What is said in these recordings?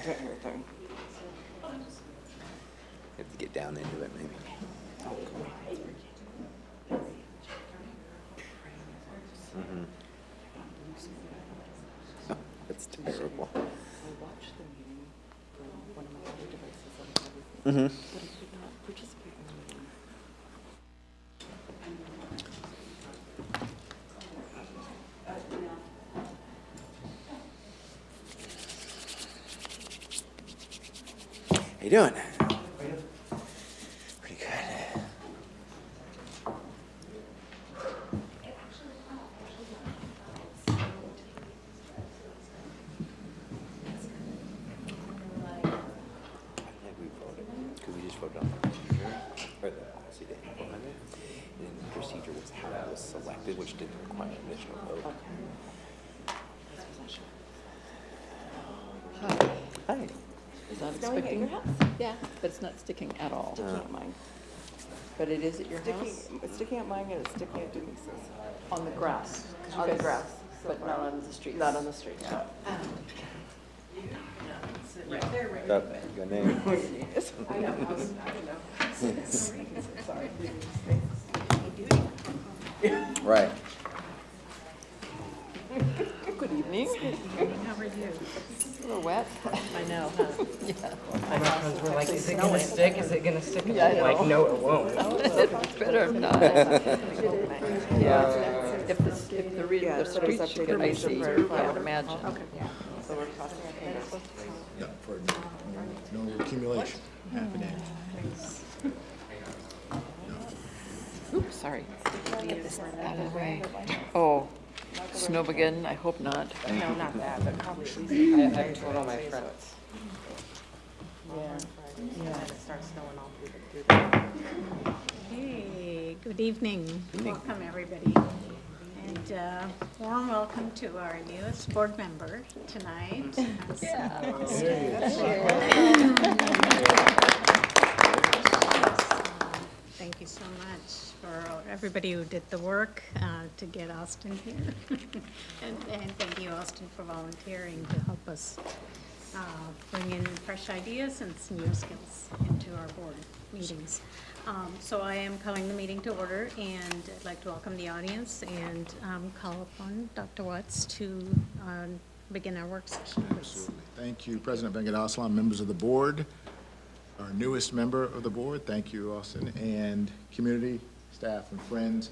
can't hear a thing. You have to get down into it, maybe. Mm-hmm. Oh, that's terrible. I watched the meeting from one of my other devices on everything, Mm-hmm. but I could not participate in the meeting. How you doing? Pretty good. We voted because we just voted on the procedure or the policy to implement it, and the procedure was how it was selected, which didn't require an additional vote. Hi. Is that Snowing at expecting? your house? Yeah, but it's not sticking at all. Sticking at mine. But it is at your house? It's sticking at mine and it's sticking at Denise's. On the grass? 'Cause you On the guys- grass. so But far. not on the street? Not on the street. Yeah. Right there, right Got your name. Yes. I know, I don't know. Sorry. Right. Good evening. How are you? A little wet. I know, huh? Yeah. My friends were like, is it gonna stick? Is it gonna stick? And Yeah, I I'm like, know. no, it won't. It's better if not. Yeah. If the Yeah, the so there's streets should updated get icy, measure I prayer. would imagine. Okay. So we're crossing our fingers. Yeah, for no accumulation happening. Oops, sorry. Get this out of the way. Oh, snowmageddon, I hope not. No, not that, but probably at least. I told all my friends. Yeah. Yeah. It starts snowing all through the. Hey, good evening. Welcome, everybody. And warm welcome to our newest board member tonight. Thank you so much for everybody who did the work to get Austin here. And thank you, Austin, for volunteering to help us bring in fresh ideas and some new skills into our board meetings. So I am calling the meeting to order, and I'd like to welcome the audience and call upon Dr. Watts to begin our work session, please. Absolutely. Thank you, President Vengadaslam, members of the board, our newest member of the board. Thank you, Austin, and community, staff, and friends.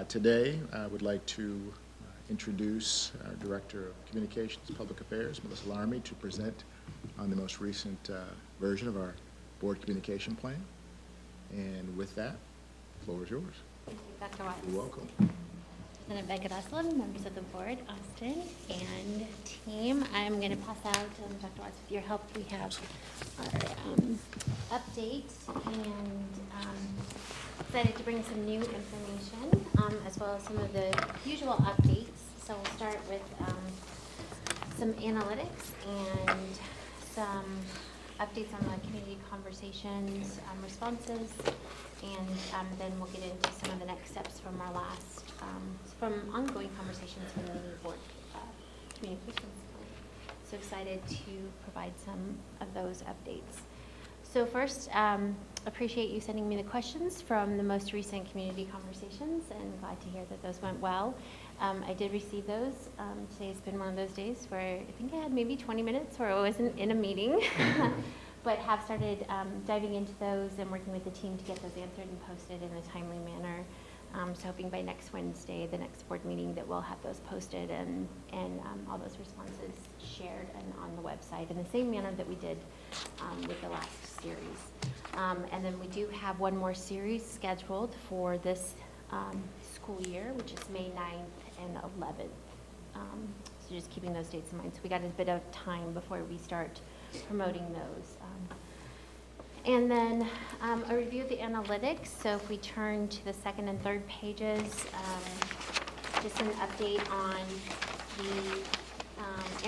Today, I would like to introduce our Director of Communications and Public Affairs, Melissa Larmy, to present on the most recent version of our board communication plan. And with that, the floor is yours. Thank you, Dr. Watts. You're welcome. President Vengadaslam, members of the board, Austin, and team. I'm going to pass out, Dr. Watts, with your help, we have our update, and excited to bring some new information, as well as some of the usual updates. So we'll start with some analytics and some updates on the community conversations responses, and then we'll get into some of the next steps from our last, from ongoing conversations from the board communications plan. So excited to provide some of those updates. So first, appreciate you sending me the questions from the most recent community conversations, and glad to hear that those went well. I did receive those. Today's been one of those days where I think I had maybe 20 minutes where I wasn't in a meeting, but have started diving into those and working with the team to get those answered and posted in a timely manner. So hoping by next Wednesday, the next board meeting, that we'll have those posted and all those responses shared and on the website in the same manner that we did with the last series. And then we do have one more series scheduled for this school year, which is May 9th and 11th. So just keeping those dates in mind. So we got a bit of time before we start promoting those. And then a review of the analytics. So if we turn to the second and third pages, just an update on the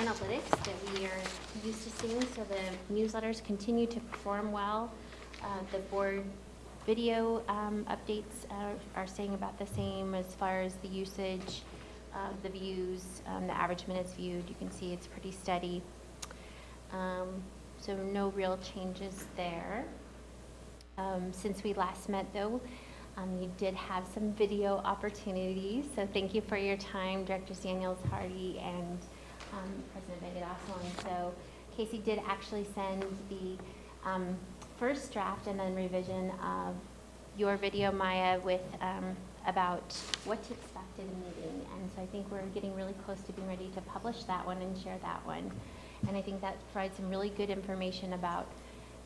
analytics that we are used to seeing. So the newsletters continue to perform well. The board video updates are staying about the same as far as the usage, the views, the average minutes viewed. You can see it's pretty steady. So no real changes there. Since we last met, though, you did have some video opportunities, so thank you for your time, Directors Daniels, Hardy, and President Venkatachalam. So Casey did actually send the first draft and then revision of your video, Maya, with about what to expect at a meeting. And so I think we're getting really close to being ready to publish that one and share that one. And I think that provides some really good information about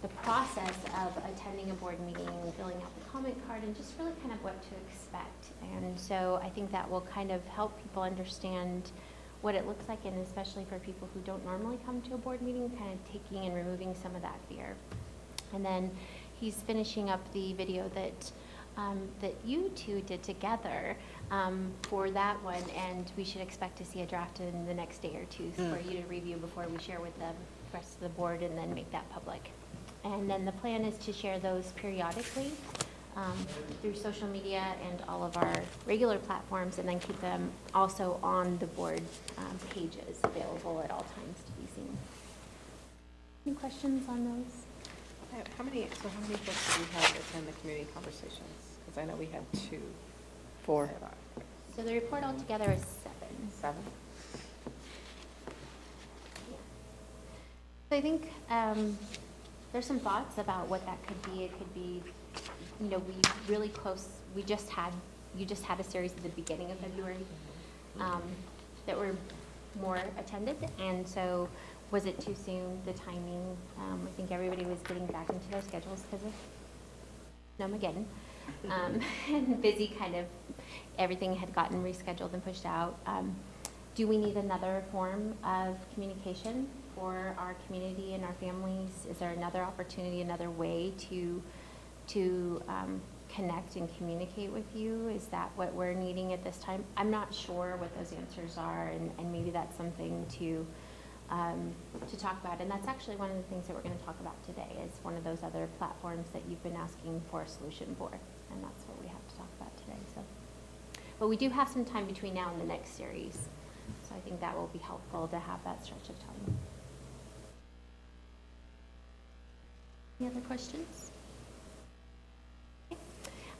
the process of attending a board meeting, filling out the comment card, and just really kind of what to expect. And so I think that will kind of help people understand what it looks like, and especially for people who don't normally come to a board meeting, kind of taking and removing some of that fear. And then he's finishing up the video that that you two did together for that one, and we should expect to see a draft in the next day or two for you to review before we share with the rest of the board and then make that public. And then the plan is to share those periodically through social media and all of our regular platforms, and then keep them also on the board pages available at all times to be seen. Any questions on those? How many folks do we have attend the community conversations? Because I know we had 2. 4. So the report altogether is 7. Yeah. So I think there's some thoughts about what that could be. It could be, you know, you just had a series at the beginning of February that were more attended, and so was it too soon, the timing? I think everybody was getting back into their schedules because of Snowmageddon. And busy, kind of, everything had gotten rescheduled and pushed out. Do we need another form of communication for our community and our families? Is there another opportunity, another way to connect and communicate with you? Is that what we're needing at this time? I'm not sure what those answers are, and maybe that's something to talk about. And that's actually one of the things that we're going to talk about today, is one of those other platforms that you've been asking for a solution for, and that's what we have to talk about today. So, but we do have some time between now and the next series, so I think that will be helpful to have that stretch of time. Any other questions? Okay.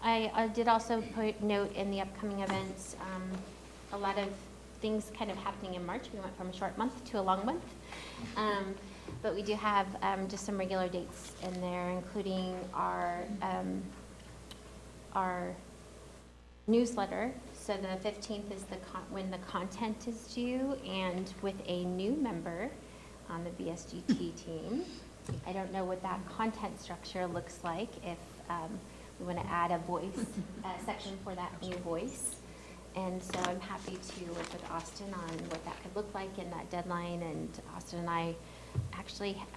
I did also put note in the upcoming events, a lot of things kind of happening in March. We went from a short month to a long month. But we do have just some regular dates in there, including our newsletter. So the 15th is when the content is due, and with a new member on the BSGT team. I don't know what that content structure looks like, if we want to add a voice section for that new voice. And so I'm happy to work with Austin on what that could look like in that deadline. And Austin and I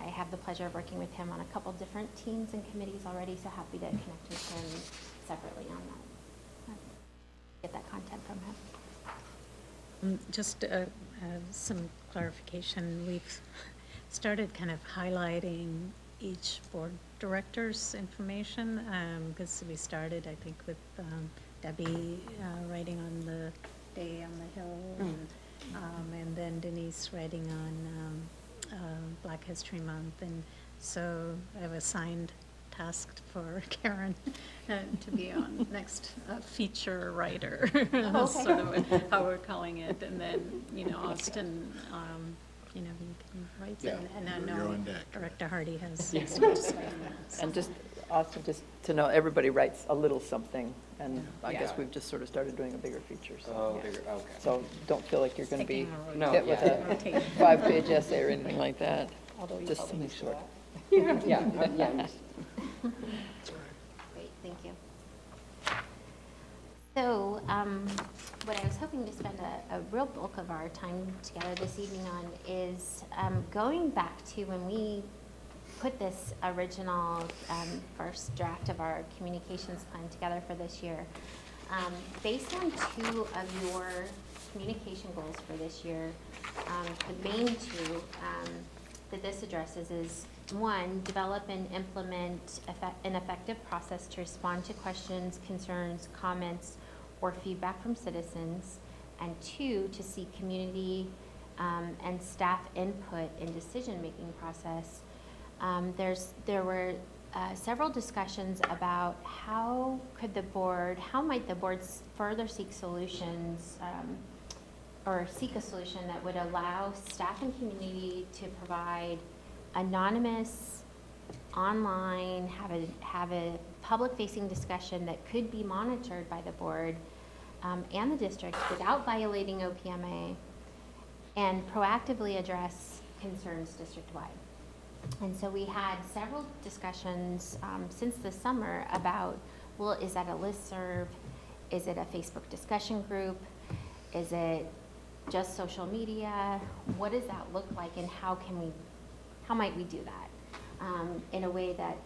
have the pleasure of working with him on a couple different teams and committees already, so happy to connect with him separately on that. Get that content from him. Just some clarification. We've started kind of highlighting each board director's information, because we started, I think, with Debbie writing on the Day on the Hill, and then Denise writing on Black History Month, and so I've assigned tasked for Karen to be on next feature writer, sort of how we're calling it, and then, you know, Austin, you know, he can write, and I you're know on deck. Director Hardy has something to say on that. And just, also just to know, everybody writes a little something, and I guess Yeah. we've just sort of started doing a bigger feature, so. Oh, yeah. bigger, okay. So don't feel like you're gonna be Taking a No, hit with yeah. a 5-page essay or anything like that. Although you Just probably something need short. that. Yeah. Great, thank you. So, what I was hoping to spend a real bulk of our time together this evening on is going back to when we put this original first draft of our communications plan together for this year. Based on 2 of your communication goals for this year, the main 2 that this addresses is, 1, develop and implement an effective process to respond to questions, concerns, comments, or feedback from citizens, and 2, to seek community and staff input in decision-making process, there were several discussions about how might the board further seek solutions, or seek a solution that would allow staff and community to provide anonymous, online, have a public-facing discussion that could be monitored by the board and the district without violating OPMA, and proactively address concerns district-wide. And so we had several discussions since the summer about, well, is that a listserv? Is it a Facebook discussion group? Is it just social media? What does that look like, and how might we do that in a way that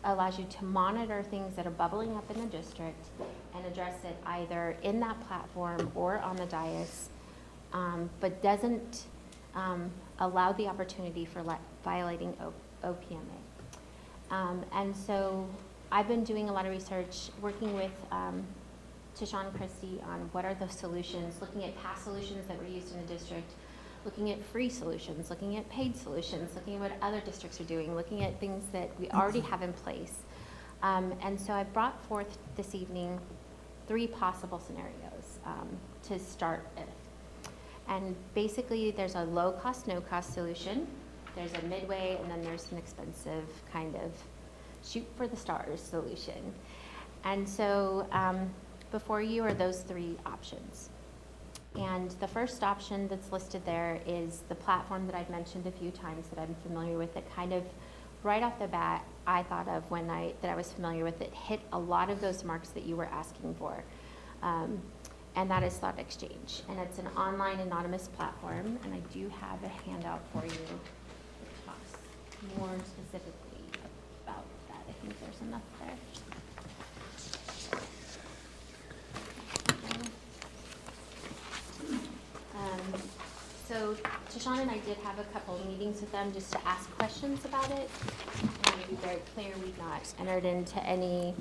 allows you to monitor things that are bubbling up in the district and address it either in that platform or on the dais, but doesn't allow the opportunity for violating OPMA. And so I've been doing a lot of research, working with Tishawn and Christy on what are the solutions, looking at past solutions that were used in the district, looking at free solutions, looking at paid solutions, looking at what other districts are doing, looking at things that we already have in place. And so I brought forth this evening 3 possible scenarios to start with. And basically, there's a low-cost, no-cost solution, there's a midway, and then there's an expensive kind of shoot for the stars solution. And so before you are those 3 options. And the first option that's listed there is the platform that I've mentioned a few times that I'm familiar with, that kind of right off the bat I thought of that I was familiar with. It hit a lot of those marks that you were asking for. And that is Thought Exchange. And it's an online anonymous platform, and I do have a handout for you that talks more specifically about that. I think there's enough there. So Tishawn and I did have a couple of meetings with them just to ask questions about it. And to be very clear, we've not entered into any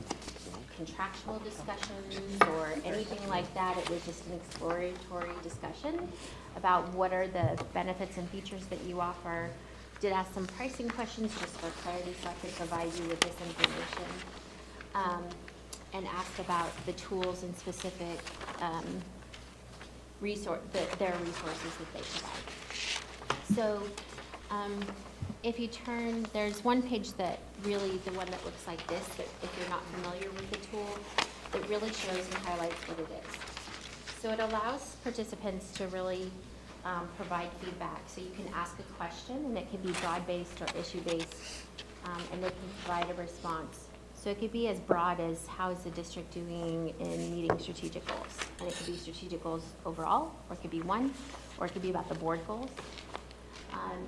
contractual discussions or anything like that. It was just an exploratory discussion about what are the benefits and features that you offer. Did ask some pricing questions just for clarity so I could provide you with this information. And asked about the tools and specific their resources that they provide. So if you turn, there's one page that really, the one that looks like this, that if you're not familiar with the tool, it really shows and highlights what it is. So it allows participants to really provide feedback. So you can ask a question, and it can be broad-based or issue-based, and they can provide a response. So it could be as broad as how is the district doing in meeting strategic goals. And it could be strategic goals overall, or it could be one, or it could be about the board goals.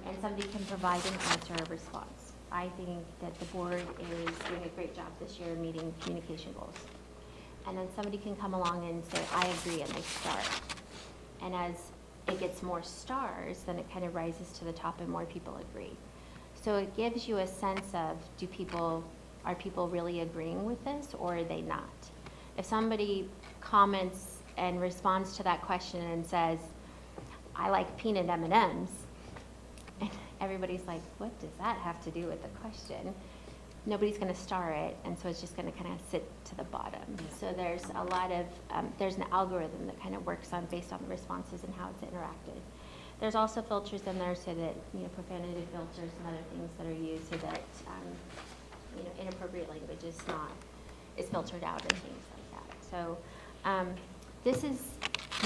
And somebody can provide an answer or response. I think that the board is doing a great job this year meeting communication goals. And then somebody can come along and say, I agree, and they start. And as it gets more stars, then it kind of rises to the top and more people agree. So it gives you a sense of, are people really agreeing with this, or are they not? If somebody comments and responds to that question and says, I like peanut M&Ms, and everybody's like, what does that have to do with the question? Nobody's going to star it, and so it's just going to kind of sit to the bottom. So there's a lot of, there's an algorithm that kind of works on based on the responses and how it's interacted. There's also filters in there so that, profanity filters and other things that are used so that, inappropriate language is filtered out and things like that. So this is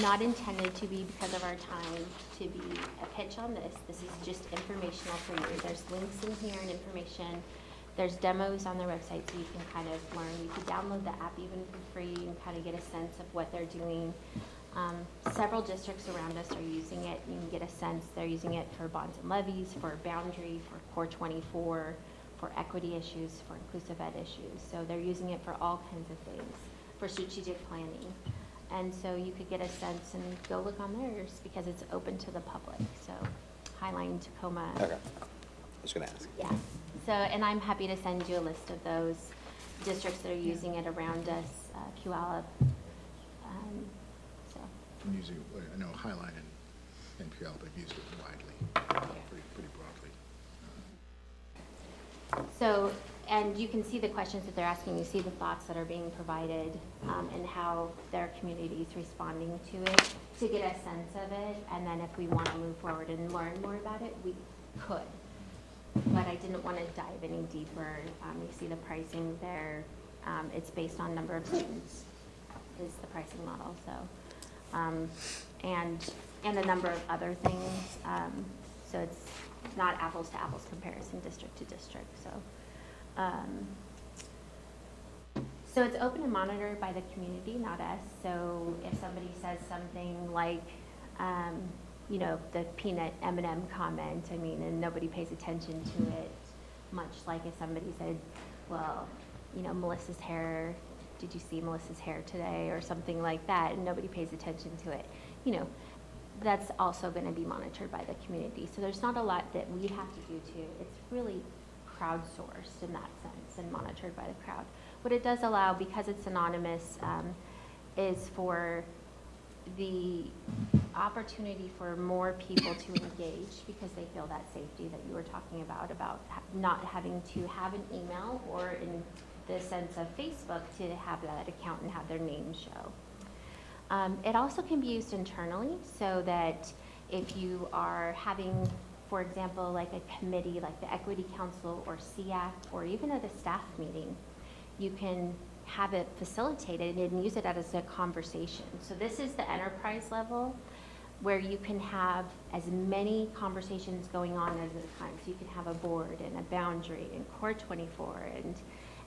not intended to be, because of our time, to be a pitch on this. This is just informational for you. There's links in here and information. There's demos on their website so you can kind of learn. You can download the app even for free and kind of get a sense of what they're doing. Several districts around us are using it. You can get a sense they're using it for bonds and levies, for boundary, for Core 24, for equity issues, for inclusive ed issues. So they're using it for all kinds of things, for strategic planning. And so you could get a sense and go look on theirs because it's open to the public. So Highline, Tacoma. Okay. I was going to ask. Yeah. So, and I'm happy to send you a list of those districts that are using it around us, Puyallup. So. I'm using, I know, Highline NPL, but used it widely, pretty broadly. So, and you can see the questions that they're asking, you see the thoughts that are being provided, and how their community is responding to it, to get a sense of it, and then if we want to move forward and learn more about it, we could. But I didn't want to dive any deeper. You see the pricing there, it's based on number of students, is the pricing model, so. And a number of other things, so it's not apples to apples comparison, district to district, so. So it's open and monitored by the community, not us. So if somebody says something like, you know, the peanut M&M comment, I mean, and nobody pays attention to it, much like if somebody said, well, you know, Melissa's hair, did you see Melissa's hair today, or something like that, and nobody pays attention to it, you know, that's also going to be monitored by the community. So there's not a lot that we have to do to it. It's really crowdsourced in that sense and monitored by the crowd. What it does allow, because it's anonymous, is for the opportunity for more people to engage, because they feel that safety that you were talking about not having to have an email, or in the sense of Facebook, to have that account and have their name show. It also can be used internally, so that if you are having, for example, like a committee, like the Equity Council or SEAC, or even at a staff meeting, you can have it facilitated and use it as a conversation. So this is the enterprise level, where you can have as many conversations going on at a time. So you can have a board and a boundary and Core 24 and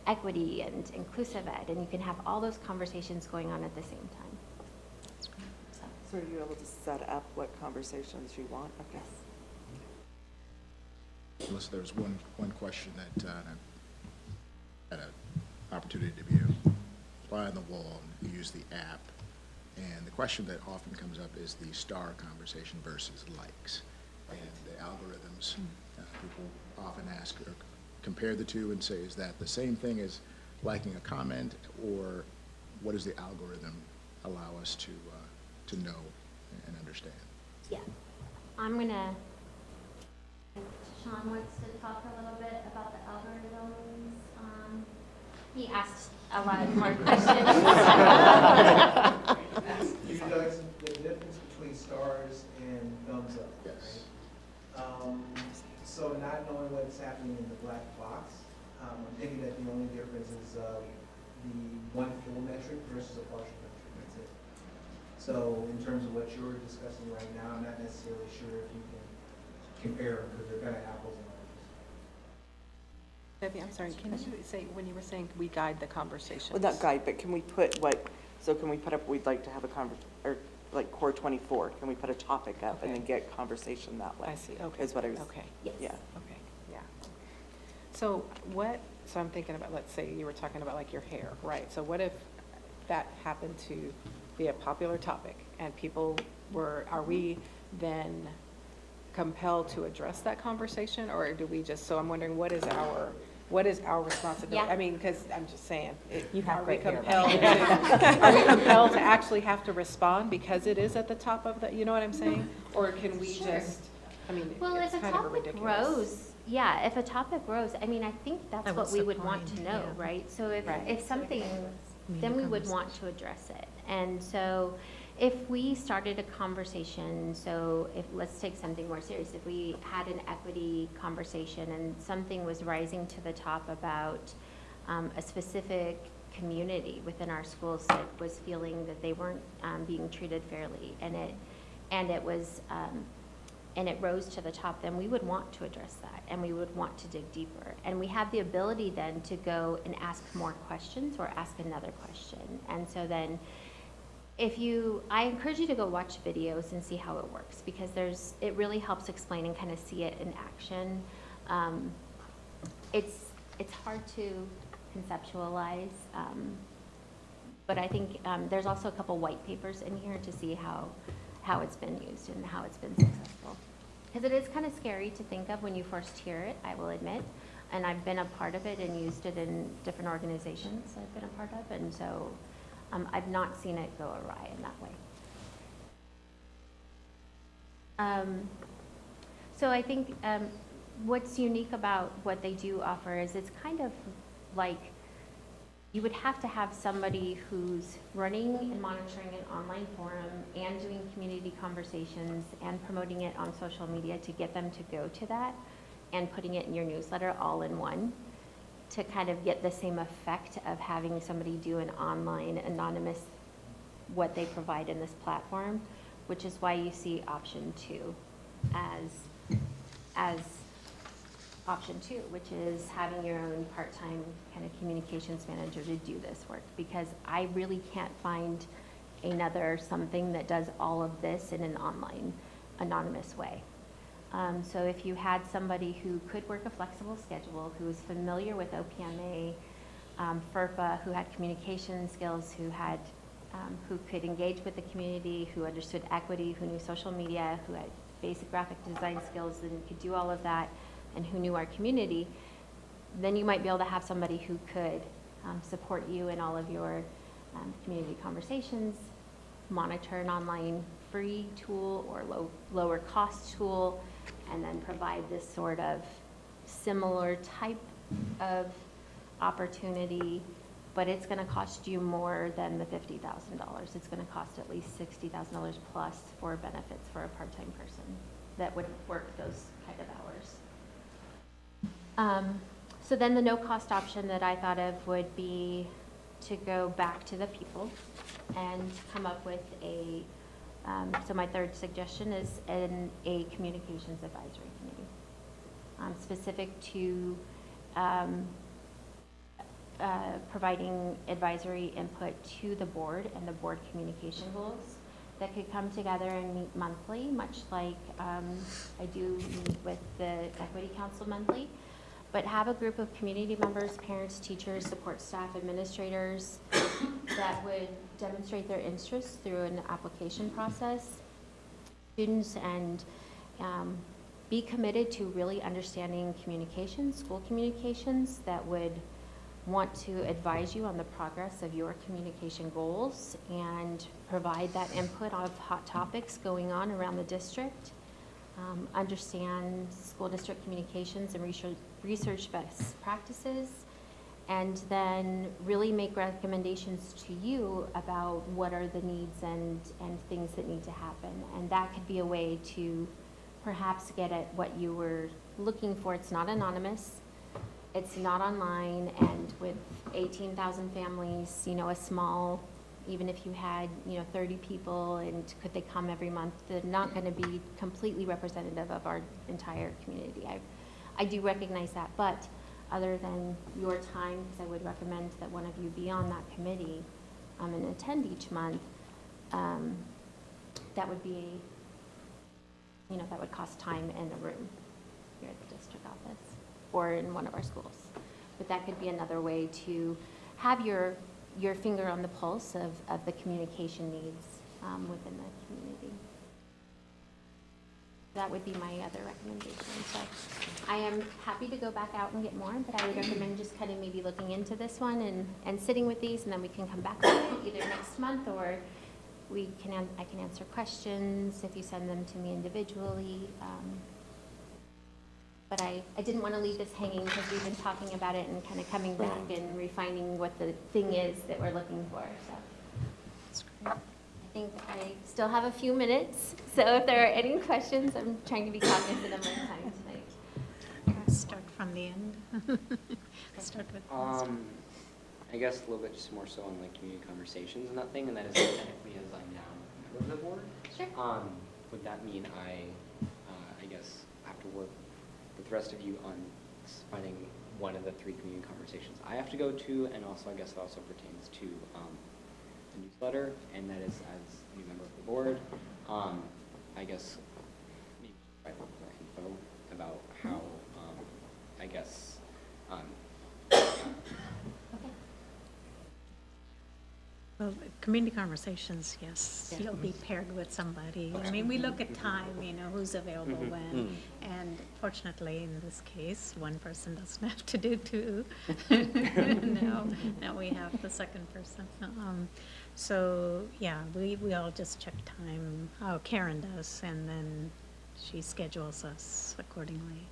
equity and inclusive ed, and you can have all those conversations going on at the same time. So are you able to set up what conversations you want? Okay. Unless there's one question that I had an opportunity to view, fly on the wall, and use the app. And the question that often comes up is the star conversation versus likes. And the algorithms, people often ask or compare the two and say, is that the same thing as liking a comment, or what does the algorithm allow us to know and understand? Yeah. I'm gonna, Sean wants to talk a little bit about the algorithms. He asked a lot more questions. You guys, the difference between stars and thumbs up. Yes. Right? So not knowing what's happening in the black box, I'm thinking that the only difference is the one full metric versus a partial metric. That's it. So in terms of what you're discussing right now, I'm not necessarily sure if you can compare them, because they're kind of apples and oranges. Debbie, I'm sorry, can you say, when you were saying we guide the conversations? Well, not guide, but can we put so can we put up, we'd like to have a or like Core 24, can we put a topic up and then get conversation that way? I see, okay. Is what I was, Okay. Yes. yeah. Okay, yeah. So I'm thinking about, let's say you were talking about like your hair, right? So what if that happened to be a popular topic and people are we then compelled to address that conversation, or do we just, so I'm wondering, what is our responsibility? Yeah. I mean, because I'm just saying, have are we great hair, compelled to actually have to respond because it is at the top of the, you know what I'm saying? Or can we Sure. just, I mean, Well, it's if a kind of a topic ridiculous. grows, yeah, if a topic grows, I mean, I think that's That what was we the would want to point, know, yeah. right? So if Right. something, then we would want to address it. And so if we started a conversation, so let's take something more serious, if we had an equity conversation and something was rising to the top about a specific community within our schools that was feeling that they weren't being treated fairly, and it rose to the top, then we would want to address that, and we would want to dig deeper. And we have the ability then to go and ask more questions or ask another question. And so then I encourage you to go watch videos and see how it works, because it really helps explain and kind of see it in action. It's hard to conceptualize, but I think there's also a couple white papers in here to see how it's been used and how it's been successful. Because it is kind of scary to think of when you first hear it, I will admit. And I've been a part of it and used it in different organizations I've been a part of, and so I've not seen it go awry in that way. So I think what's unique about what they do offer is it's kind of like you would have to have somebody who's running and monitoring an online forum and doing community conversations and promoting it on social media to get them to go to that and putting it in your newsletter all in one to kind of get the same effect of having somebody do an online anonymous what they provide in this platform, which is why you see option 2 as option 2, which is having your own part-time kind of communications manager to do this work, because I really can't find another something that does all of this in an online anonymous way. So if you had somebody who could work a flexible schedule, who was familiar with OPMA, FERPA, who had communication skills, who could engage with the community, who understood equity, who knew social media, who had basic graphic design skills and could do all of that, and who knew our community, then you might be able to have somebody who could support you in all of your community conversations, monitor an online free tool or lower cost tool, and then provide this sort of similar type of opportunity, but it's going to cost you more than the $50,000. It's going to cost at least $60,000 plus for benefits for a part-time person that would work those kind of hours. So then the no-cost option that I thought of would be to go back to the people and come up with a, so my third suggestion is a communications advisory committee, specific to providing advisory input to the board and the board communication goals that could come together and meet monthly, much like I do meet with the Equity Council monthly, but have a group of community members, parents, teachers, support staff, administrators that would demonstrate their interests through an application process, students, and be committed to really understanding communications, school communications, that would want to advise you on the progress of your communication goals and provide that input of hot topics going on around the district, understand school district communications and research best practices, and then really make recommendations to you about what are the needs and things that need to happen. And that could be a way to perhaps get at what you were looking for. It's not anonymous. It's not online, and with 18,000 families, you know, a small, even if you had, you know, 30 people, and could they come every month, they're not going to be completely representative of our entire community. I do recognize that, but other than your time, because I would recommend that one of you be on that committee and attend each month, that would be, you know, that would cost time in a room here at the district office or in one of our schools. But that could be another way to have your finger on the pulse of the communication needs within the community. That would be my other recommendation. So I am happy to go back out and get more, but I would recommend just kind of maybe looking into this one and sitting with these, and then we can come back to it either next month, or I can answer questions if you send them to me individually. But I didn't want to leave this hanging because we've been talking about it and kind of coming back and refining what the thing is that we're looking for. So That's great. I think I still have a few minutes. So if there are any questions, I'm trying to be cognizant of my time tonight. Let's start from the end. Start with I guess a little bit just more so on like community conversations and that thing, and that is technically as I'm now a member of the board. Sure. Would that mean I guess have to work with the rest of you on finding one of the 3 community conversations I have to go to, and also I guess it also pertains to the newsletter, and that is as a new member of the board, I guess maybe provide more info about how I guess Well, community conversations, yes, you'll be paired with somebody. I mean, we look at time, you know, who's available when, and fortunately, in this case, one person doesn't have to do 2. Now we have the second person. So, yeah, we all just check time, Karen does, and then she schedules us accordingly.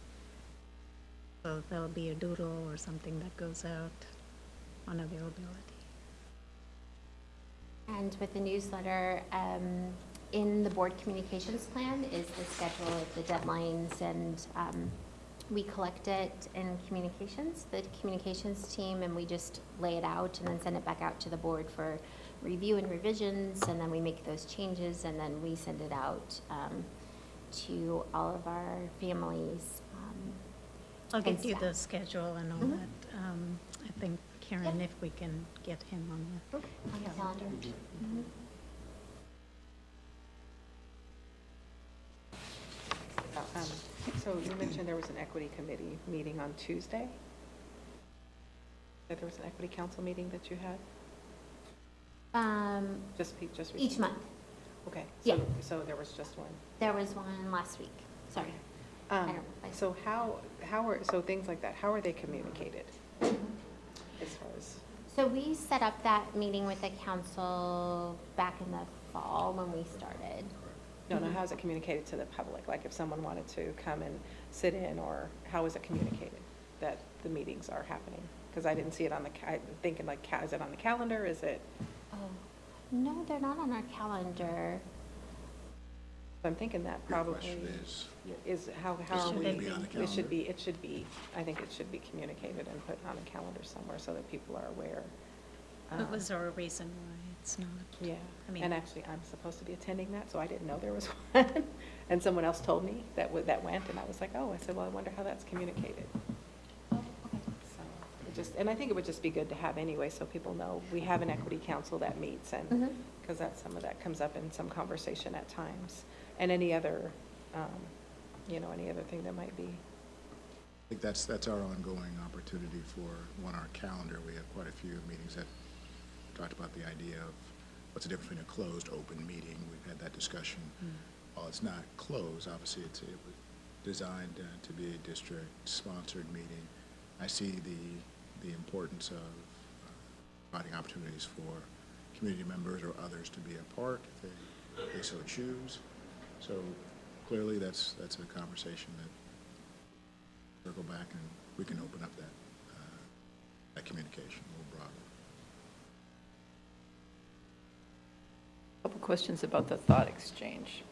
So there'll be a doodle or something that goes out on availability. And with the newsletter, in the board communications plan is the schedule of the deadlines, and we collect it in communications, the communications team, and we just lay it out and then send it back out to the board for review and revisions, and then we make those changes, and then we send it out to all of our families. I'll and get you staff. the schedule and all Mhm. that. I think Karen, if we can get him on the On the calendar. Mhm. So you mentioned there was an equity committee meeting on Tuesday? That there was an equity council meeting that you had? Just recently? Each month. Okay. Yeah. So there was just one? There was one last week, sorry. So so things like that, how are they communicated? As far as, So we set up that meeting with the council back in the fall when we started. no, how is it communicated to the public? Like if someone wanted to come and sit in, or how is it communicated that the meetings are happening? Because I didn't see it on the, I'm thinking like, is it on the calendar? Is it? Oh, no, they're not on our calendar. I'm thinking that Your probably question is how Should are we? it be on the It should be, I think it should be communicated and put on a calendar somewhere so that people are aware. What was our reason why it's not? Yeah, I mean- and actually, I'm supposed to be attending that, so I didn't know there was one. And someone else told me that went, and I was like, oh, I said, well, I wonder how that's communicated. Oh, okay. So, and I think it would just be good to have anyway, so people know we have an equity council that meets, and, Mhm. because some of that comes up in some conversation at times. And any other, any other thing that might be. I think that's our ongoing opportunity for, on our calendar, we have quite a few meetings that talked about the idea of what's the difference between a closed, open meeting. We've had that discussion. While it's not closed, obviously it was designed to be a district-sponsored meeting. I see the importance of providing opportunities for community members or others to be a part if they so choose. So clearly that's a conversation that circle back and we can open up that communication a little broader. Couple questions about the thought exchange.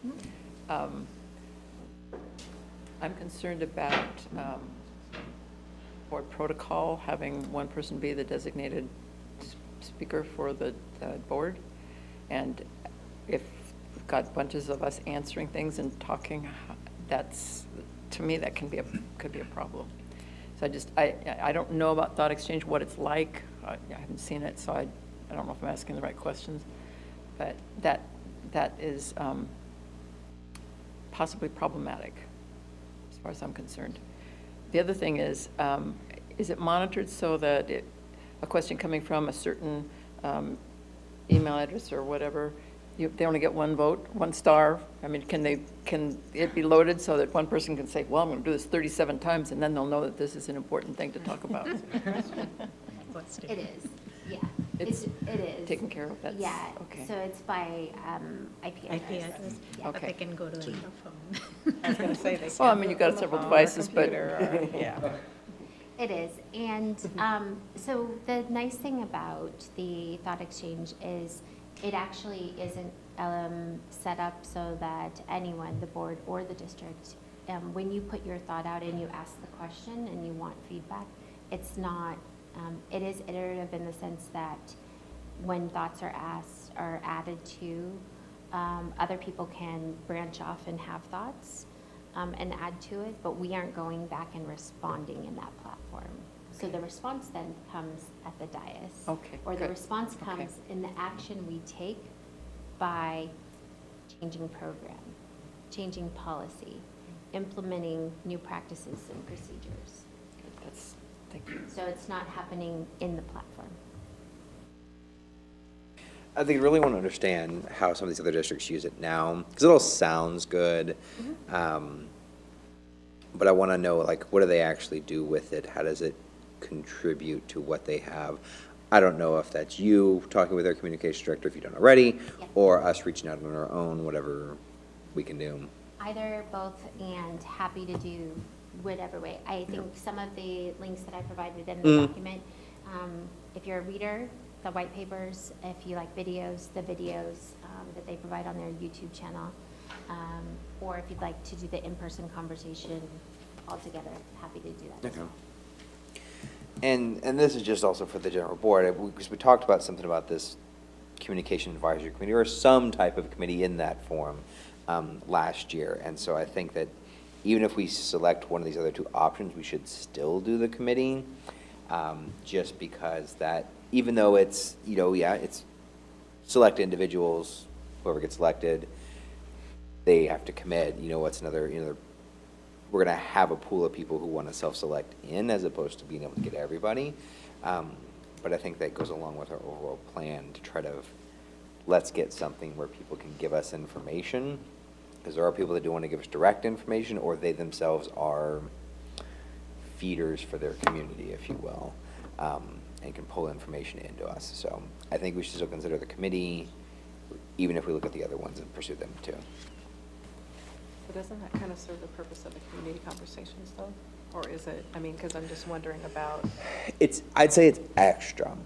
I'm concerned about board protocol, having one person be the designated speaker for the board. And if we've got bunches of us answering things and talking, that's, to me, that could be a problem. So I don't know about thought exchange, what it's like. I haven't seen it, so I don't know if I'm asking the right questions. But that is possibly problematic, as far as I'm concerned. The other thing is it monitored so that a question coming from a certain email address or whatever, they only get one vote, 1 star? I mean, can it be loaded so that one person can say, well, I'm going to do this 37 times, and then they'll know that this is an important thing to talk about? It is, yeah. It's It is. taken care of, that's, Yeah, okay. so it's by IP address. IP address, Yeah. but they can go to the phone. I was going to say they. Well, I can't mean, do you've it got on the several phone or devices, but- computer or- Yeah. It is, and so the nice thing about the thought exchange is it actually isn't set up so that anyone, the board or the district, when you put your thought out and you ask the question and you want feedback, it's not, it is iterative in the sense that when thoughts are asked or added to, other people can branch off and have thoughts and add to it, but we aren't going back and responding in that platform. So the response then comes at the dais. Okay, Or the good. response Okay. comes in the action we take by changing program, changing policy, implementing new practices and procedures. Thank you. So it's not happening in the platform. I think I really want to understand how some of these other districts use it now, because it all sounds good. But I want to know, like, what do they actually do with it? How does it contribute to what they have? I don't know if that's you talking with our communication director, if you don't already, Yeah. or us reaching out on our own, whatever we can do. either, both, and happy to do whatever way. I think some of the links that I provided in the document, if you're a reader, the white papers, if you like videos, the videos that they provide on their YouTube channel, or if you'd like to do the in-person conversation altogether, happy to do that as Okay. well. And this is just also for the general board, because we talked about something about this communication advisory committee or some type of committee in that form last year. And so I think that even if we select one of these other two options, we should still do the committee, just because that, even though it's, it's select individuals, whoever gets elected, they have to commit, what's another, we're going to have a pool of people who want to self-select in as opposed to being able to get everybody. But I think that goes along with our overall plan to try to, let's get something where people can give us information, because there are people that do want to give us direct information, or they themselves are feeders for their community, if you will, and can pull information into us. So I think we should still consider the committee, even if we look at the other ones and pursue them too. But doesn't that kind of serve the purpose of the community conversations though? Or is it, because I'm just wondering about. I'd say it's extra,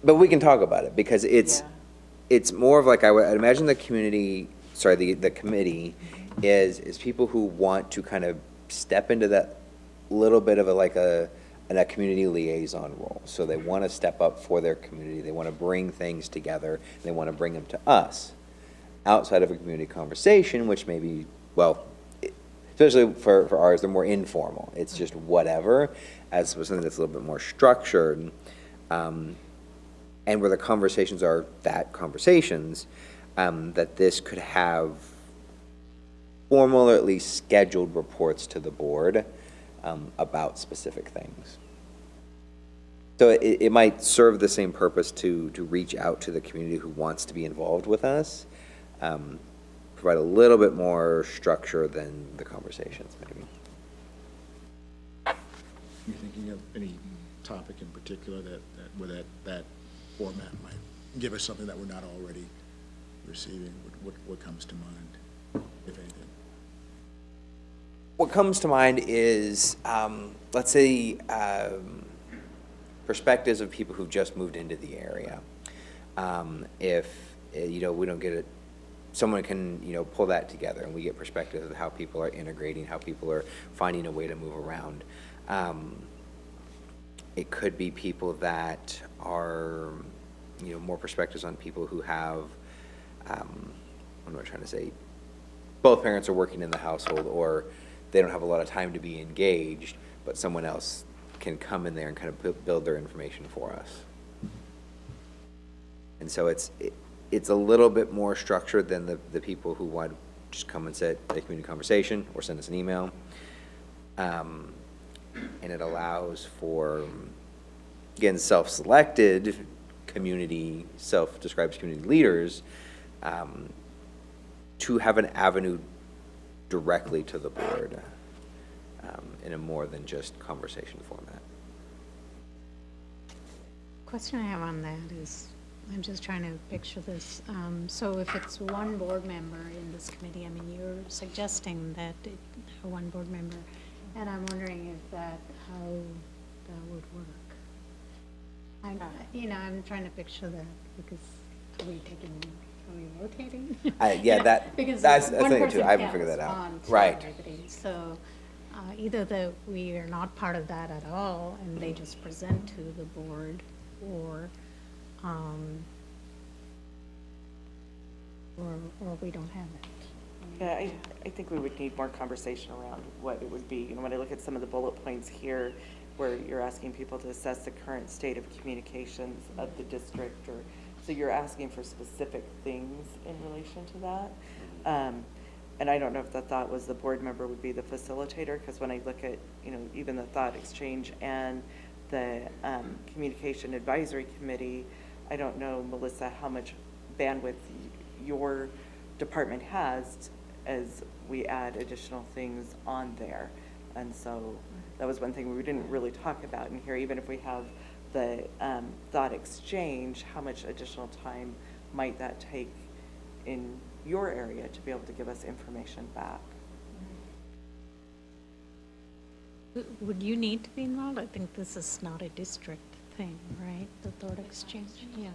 but we can talk about it, because Yeah. it's more of like, I'd imagine the committee is people who want to kind of step into that little bit of a community liaison role. So they want to step up for their community. They want to bring things together. They want to bring them to us outside of a community conversation, which may be, especially for ours, they're more informal. It's just whatever, as opposed to something that's a little bit more structured, and where the conversations are conversations, that this could have formal or at least scheduled reports to the board about specific things. So it might serve the same purpose to reach out to the community who wants to be involved with us, provide a little bit more structure than the conversations, maybe. You thinking of any topic in particular where that format might give us something that we're not already receiving? What comes to mind, if anything? What comes to mind is, let's say, perspectives of people who've just moved into the area. If, we don't get it, someone can, pull that together and we get perspectives of how people are integrating, how people are finding a way to move around. It could be people that are, more perspectives on people who have, what am I trying to say? Both parents are working in the household, or they don't have a lot of time to be engaged, but someone else can come in there and kind of build their information for us. And so it's a little bit more structured than the people who want to just come and sit at a community conversation or send us an email. And it allows for, again, self-selected community, self-described community leaders to have an avenue directly to the board in a more than just conversation format. Question I have on that is, I'm just trying to picture this. So if it's one board member in this committee, you're suggesting that one board member, and I'm wondering if how that would work. I'm trying to picture that, because are we rotating? Yeah, Because that's one the thing too. person I haven't can't figured that out. respond to Right. everybody. So either we are not part of that at all, and they just present to the board, or we don't have that. Yeah, I think we would need more conversation around what it would be. When I look at some of the bullet points here, where you're asking people to assess the current state of communications of the district, so you're asking for specific things in relation to that. And I don't know if the thought was the board member would be the facilitator, because when I look at, even the thought exchange and the communication advisory committee, I don't know, Melissa, how much bandwidth your department has as we add additional things on there. And so that was one thing we didn't really talk about in here. Even if we have the thought exchange, how much additional time might that take in your area to be able to give us information back. Would you need to be involved? I think this is not a district thing, right? The thought exchange, yeah.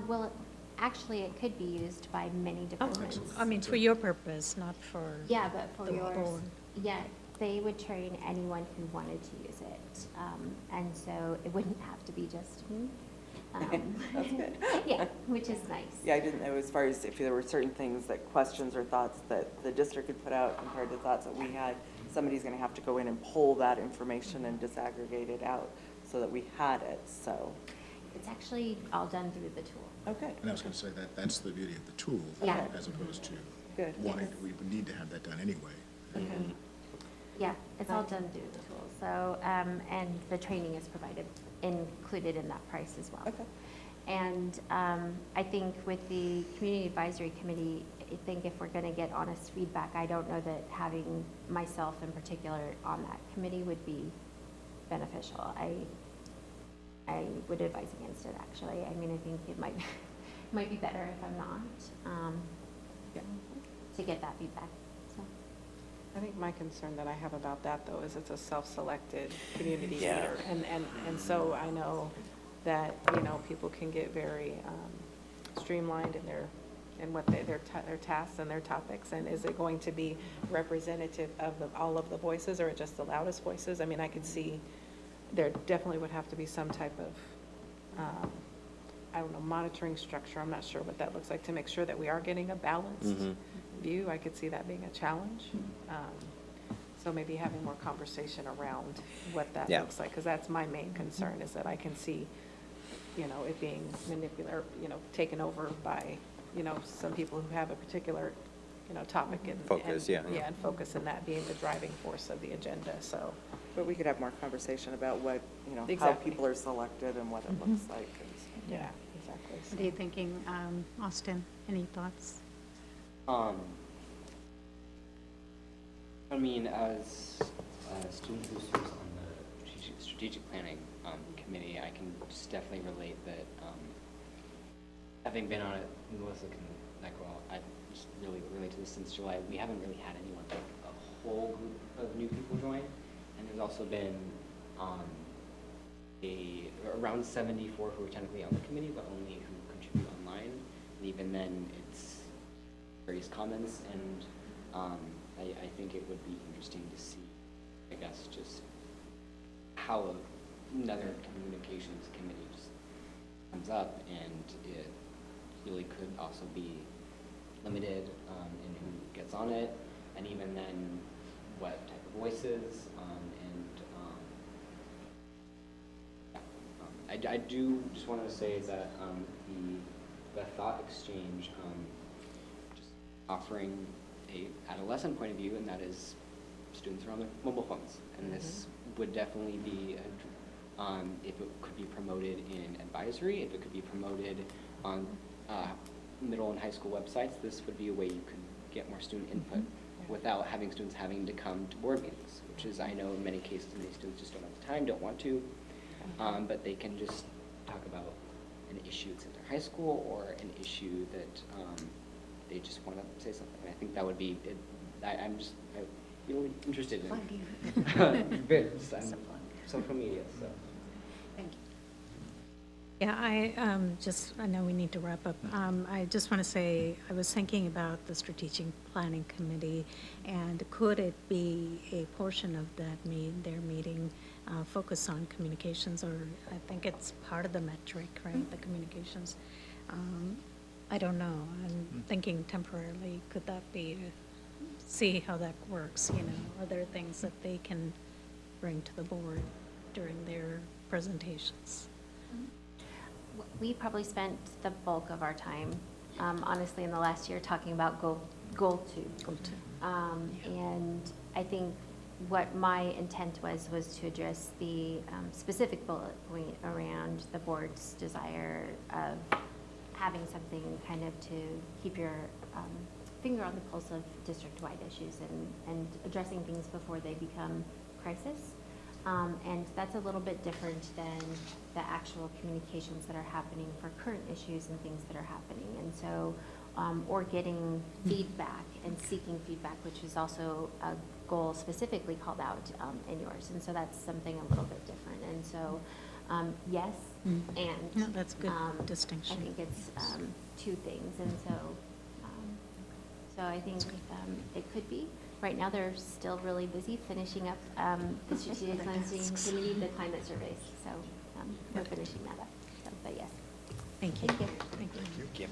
Well, actually, it could be used by many departments. I mean, for your purpose, not for. Yeah, but for the yours, board. yeah, they would train anyone who wanted to use it. And so it wouldn't have to be just me. That's good. Yeah, which is nice. Yeah, I didn't know as far as if there were certain things that questions or thoughts that the district could put out compared to thoughts that we had. Somebody's going to have to go in and pull that information and disaggregate it out so that we had it, so. It's actually all done through the tool. Okay. And I was going to say that that's the beauty of the tool, Yeah. as opposed to Good. wanting, we would need to have that done anyway. Yeah, it's all done through the tool. So, and the training is included in that price as well. Okay. And I think with the Community Advisory Committee, I think if we're going to get honest feedback, I don't know that having myself in particular on that committee would be beneficial. I would advise against it, actually. I mean, I think it might be better if I'm not, to get that feedback, so. I think my concern that I have about that, though, is it's a self-selected community Yeah. leader. And so I know that, people can get very streamlined in their tasks and their topics. And is it going to be representative of all of the voices, or just the loudest voices? I mean, I could see there definitely would have to be some type of, monitoring structure. I'm not sure what that looks like, to make sure that we are getting a balanced view. I could see that being a challenge. So maybe having more conversation around what that Yeah. looks like, because that's my main concern, is that I can see, it being manipulated, taken over by, some people who have a particular, topic and. Focus, yeah. And focus, and that being the driving force of the agenda, so. But we could have more conversation about what, how Exactly. people are selected and what it looks like. and so. Yeah, exactly. What are you thinking, Austin? Any thoughts? I mean, as a student who serves on the strategic planning committee, I can just definitely relate that, having been on it, Melissa can echo, I just really relate to this since July. We haven't really had anyone, like a whole group of new people join, and there's also been around 74 who are technically on the committee, but only who contribute online. And even then, it's various comments, and I think it would be interesting to see, I guess, just how another communications committee just comes up, and it really could also be limited in who gets on it, and even then, what type of voices, I do just want to say that the thought exchange, just offering a adolescent point of view, and that is students are on their mobile phones, and this would definitely be, if it could be promoted in advisory, if it could be promoted on middle and high school websites, this would be a way you could get more student input without having students having to come to board meetings, which is, I know in many cases, many students just don't have the time, don't want to, but they can just talk about an issue that's in their high school, or an issue that they just want to say something. And I think that would be, I'm really interested in social media, so. Thank you. Yeah, I know we need to wrap up. I just want to say, I was thinking about the strategic planning committee, and could it be a portion of that their meeting focus on communications, or I think it's part of the metric, right, the communications. I don't know, I'm thinking temporarily, could that be, see how that works, are there things that they can bring to the board during their presentations? We probably spent the bulk of our time, honestly, in the last year talking about goal two. And I think what my intent was to address the specific bullet point around the board's desire of having something kind of to keep your finger on the pulse of district-wide issues and addressing things before they become crisis. And that's a little bit different than the actual communications that are happening for current issues and things that are happening. And so or getting feedback and seeking feedback, which is also a goal specifically called out in yours. And so that's something a little bit different. And so, yes, and. No, that's a good distinction. I think it's two things. And so, so I think it could be. Right now, they're still really busy finishing up the strategic planning committee, the climate surveys. So we're finishing that up. So, but yes. Thank you. Thank you. Thank you.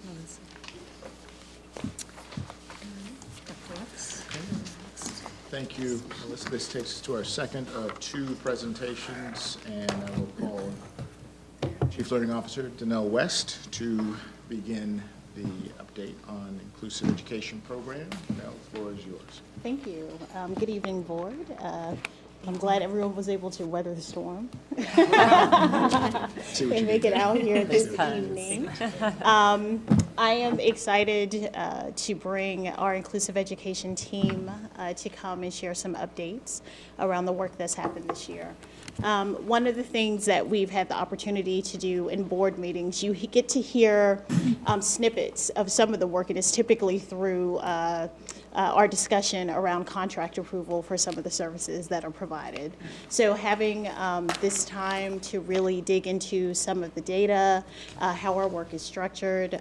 Thank you, Melissa. This takes us to our second of two presentations, and I will call Chief Learning Officer Danelle West to begin the update on inclusive education program. Danelle, the floor is yours. Thank you. Good evening, board. I'm glad everyone was able to weather the storm and make it out here this evening. I am excited to bring our inclusive education team to come and share some updates around the work that's happened this year. One of the things that we've had the opportunity to do in board meetings, you get to hear snippets of some of the work. It is typically through our discussion around contract approval for some of the services that are provided. So having this time to really dig into some of the data, how our work is structured,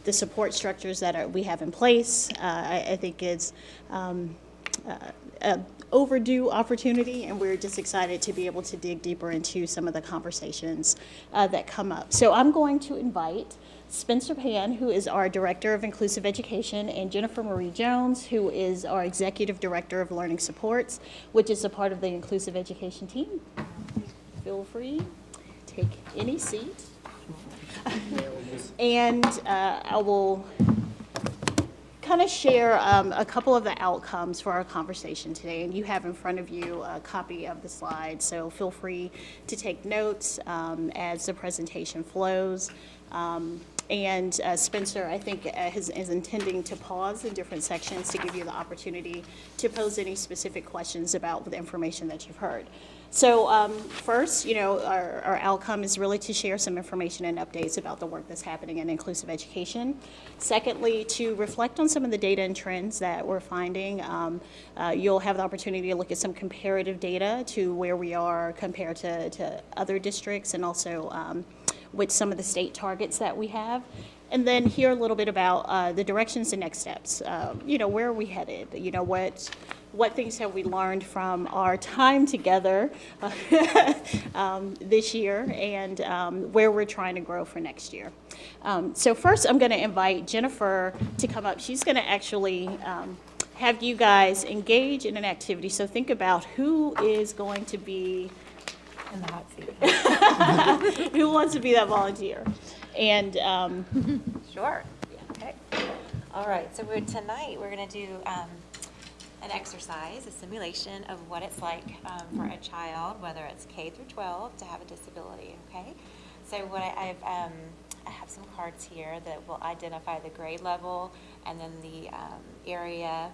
the support structures that we have in place, I think it's a overdue opportunity, and we're just excited to be able to dig deeper into some of the conversations that come up. So I'm going to invite Spencer Pan, who is our Director of Inclusive Education, and Jennifer Marie Jones, who is our Executive Director of Learning Supports, which is a part of the Inclusive Education team. Feel free, take any seat. And I will kind of share a couple of the outcomes for our conversation today. And you have in front of you a copy of the slides, so feel free to take notes as the presentation flows. And Spencer, I think, is intending to pause in different sections to give you the opportunity to pose any specific questions about the information that you've heard. So first, our outcome is really to share some information and updates about the work that's happening in inclusive education. Secondly, to reflect on some of the data and trends that we're finding. You'll have the opportunity to look at some comparative data to where we are compared to other districts, and also with some of the state targets that we have. And then hear a little bit about the directions and next steps. Where are we headed? What things have we learned from our time together this year, and where we're trying to grow for next year. So first, I'm going to invite Jennifer to come up. She's going to actually have you guys engage in an activity. So think about who is going to be In the hot seat. who wants to be that volunteer. And Sure. Okay. All right. So tonight we're going to do an exercise, a simulation of what it's like for a child, whether it's K through 12, to have a disability. Okay. So what I have some cards here that will identify the grade level and then the area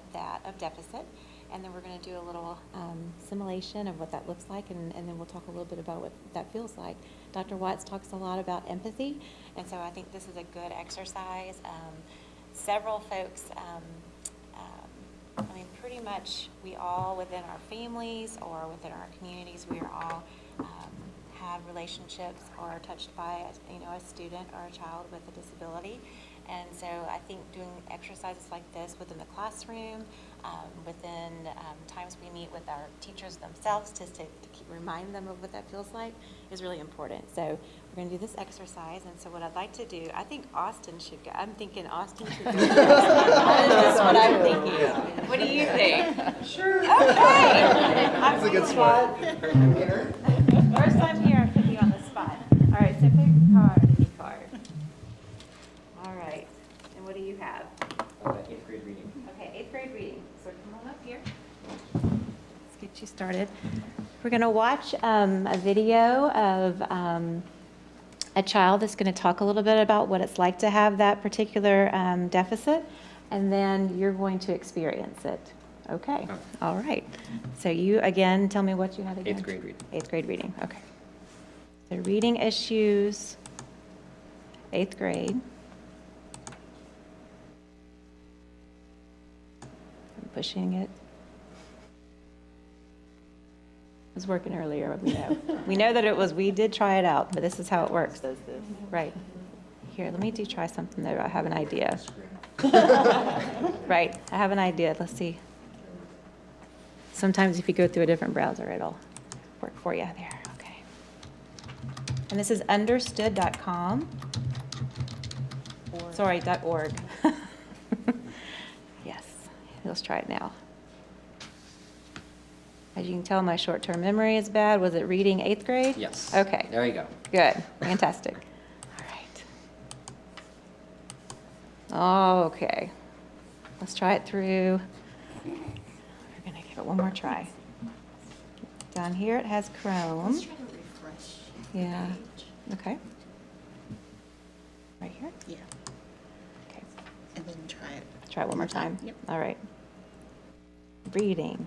of deficit. And then we're going to do a little simulation of what that looks like, and then we'll talk a little bit about what that feels like. Dr. Watts talks a lot about empathy, and so I think this is a good exercise. Several folks, pretty much we all within our families or within our communities, we are all have relationships or are touched by a student or a child with a disability. And so I think doing exercises like this within the classroom, within times we meet with our teachers themselves, just to remind them of what that feels like, is really important. So we're going to do this exercise, and so what I'd like to do, I think Austin should go. I'm thinking Austin should go. That's what I'm thinking. What do you think? Sure. Okay. That's a good spot. First time here, I'm putting you on the spot. All right, so pick a card, any card. All right, and what do you have? 8th grade reading. Okay, 8th grade reading. So come on up here. Let's get you started. We're going to watch a video of a child that's going to talk a little bit about what it's like to have that particular deficit, and then you're going to experience it. Okay. All right. So you, again, tell me what you had again. 8th grade reading. 8th grade reading. Okay. So reading issues, 8th grade. pushing it. It was working earlier, we know. We know that it was, we did try it out, but this is how it works. Does this. Right. Here, let me try something there. I have an idea. Right, I have an idea. Let's see. Sometimes if you go through a different browser, it'll work for you. There, okay. And this is understood.com. Sorry, .org. Yes, let's try it now. As you can tell, my short-term memory is bad. Was it reading 8th grade? Yes. Okay. There you go. Good, fantastic. All right. Okay. Let's try it through. We're going to give it one more try. Down here it has Chrome. Let's try to refresh. Yeah. Okay. Right here? Yeah, Okay. and then try it. Try it one more time. Yep. All right. Reading.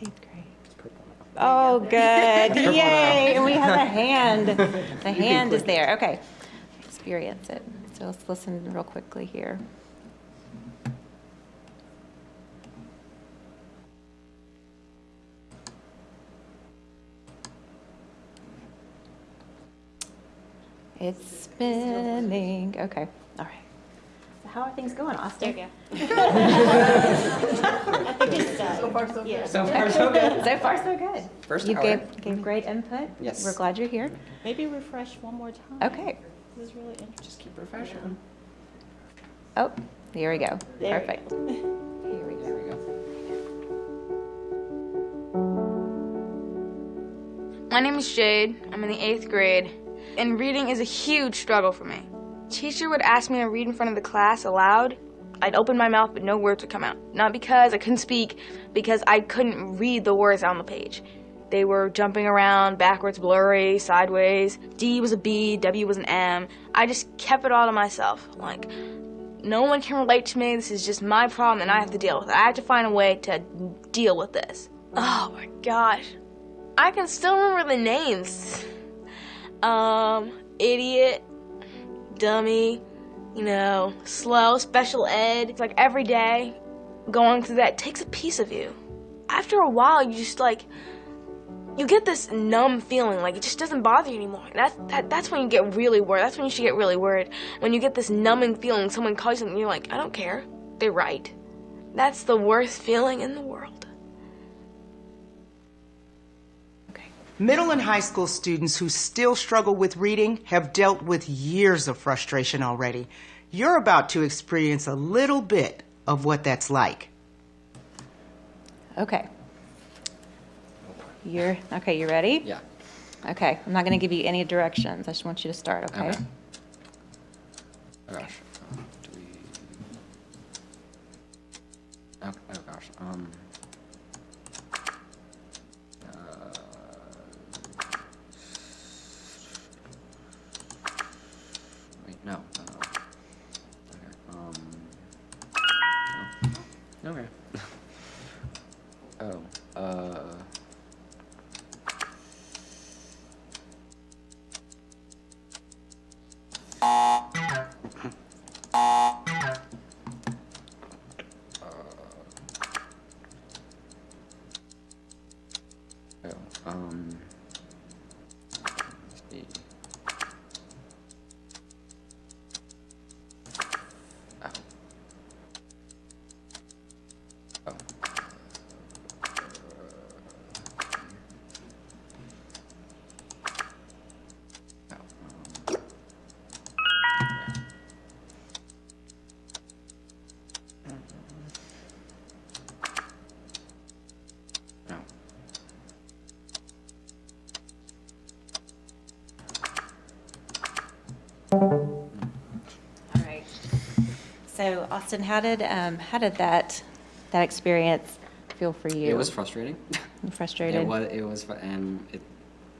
8th grade. Oh, good. Yay. And we have a hand. The hand is there. Okay. Experience it. So let's listen real quickly here. It's spinning. Okay. All right. So how are things going, Austin? There you go. I think it's So far, so good. So far, so good. So far, so good. First You hour. gave great input. Yes. We're glad you're here. Maybe refresh one more time. Okay. This is really interesting. Just keep refreshing. Oh, here we go. There we Perfect. go. Here we There go. we go. My name is Jade. I'm in the 8th grade, and reading is a huge struggle for me. Teacher would ask me to read in front of the class aloud. I'd open my mouth, but no words would come out. Not because I couldn't speak, because I couldn't read the words on the page. They were jumping around, backwards, blurry, sideways. D was a B, W was an M. I just kept it all to myself. Like, no one can relate to me. This is just my problem, and I have to deal with it. I have to find a way to deal with this. Oh my gosh. I can still remember the names. Idiot, dummy, slow, special ed. It's like every day going through that takes a piece of you. After a while, you just you get this numb feeling, like it just doesn't bother you anymore. That's when you get really worried. That's when you should get really worried. When you get this numbing feeling, someone calls you something, you're like, I don't care. They're right. That's the worst feeling in the world. Middle and high school students who still struggle with reading have dealt with years of frustration already. You're about to experience a little bit of what that's like. Okay. You ready? Yeah. Okay, I'm not going to give you any directions. I just want you to start, okay? Okay. Oh gosh. Do we? Oh gosh. Wait, no. Okay. Okay. Oh. Let's see. Oh. All right. So, Austin, how did that experience feel for you? It was frustrating. Frustrated? It was, and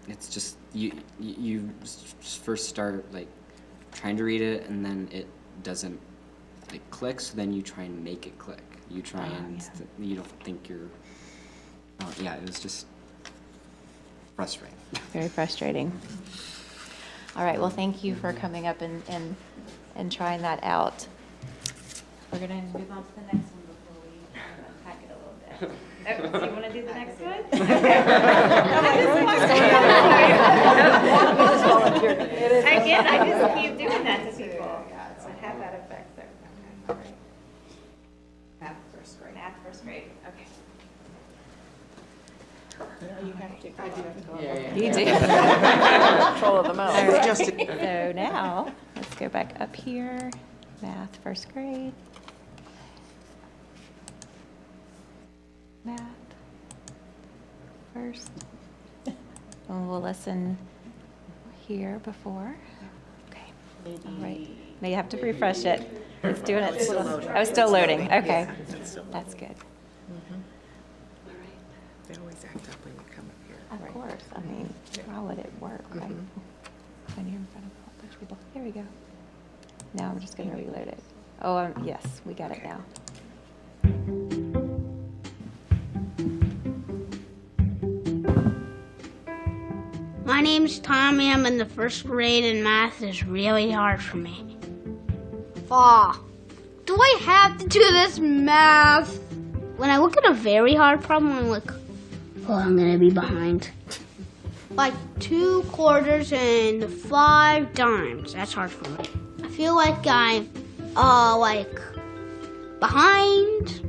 it's just, you first start, trying to read it, and then it doesn't, click, so then you try and make it click. You try you don't think you're, it was just frustrating. Very frustrating. All right, well, thank you for coming up and trying that out. We're going to move on to the next one before we Oh, so you want to do the next one? It is. I guess I just keep doing that to people. So have that effect there. Okay, all right. Math first grade. Math first grade, okay. You have to. I do have to go. You do. Control of the mouse. All right. So now, let's go back up here. Math first grade. Math first. And we'll listen here before. Okay. All right. May have to refresh it. It's doing it. Oh, still loading. Okay. That's good. They always act up when you come up here. Of course. I mean, how would it work, right? When you're in front of a whole bunch of people. Here we go. Now I'm just going to reload it. Oh, yes, we got it now. My name's Tommy. I'm in the first grade and math is really hard for me. Do I have to do this math? When I look at a very hard problem, I'm like, oh, I'm gonna be behind. Like 2 quarters and 5 dimes. That's hard for me. I feel like I'm behind,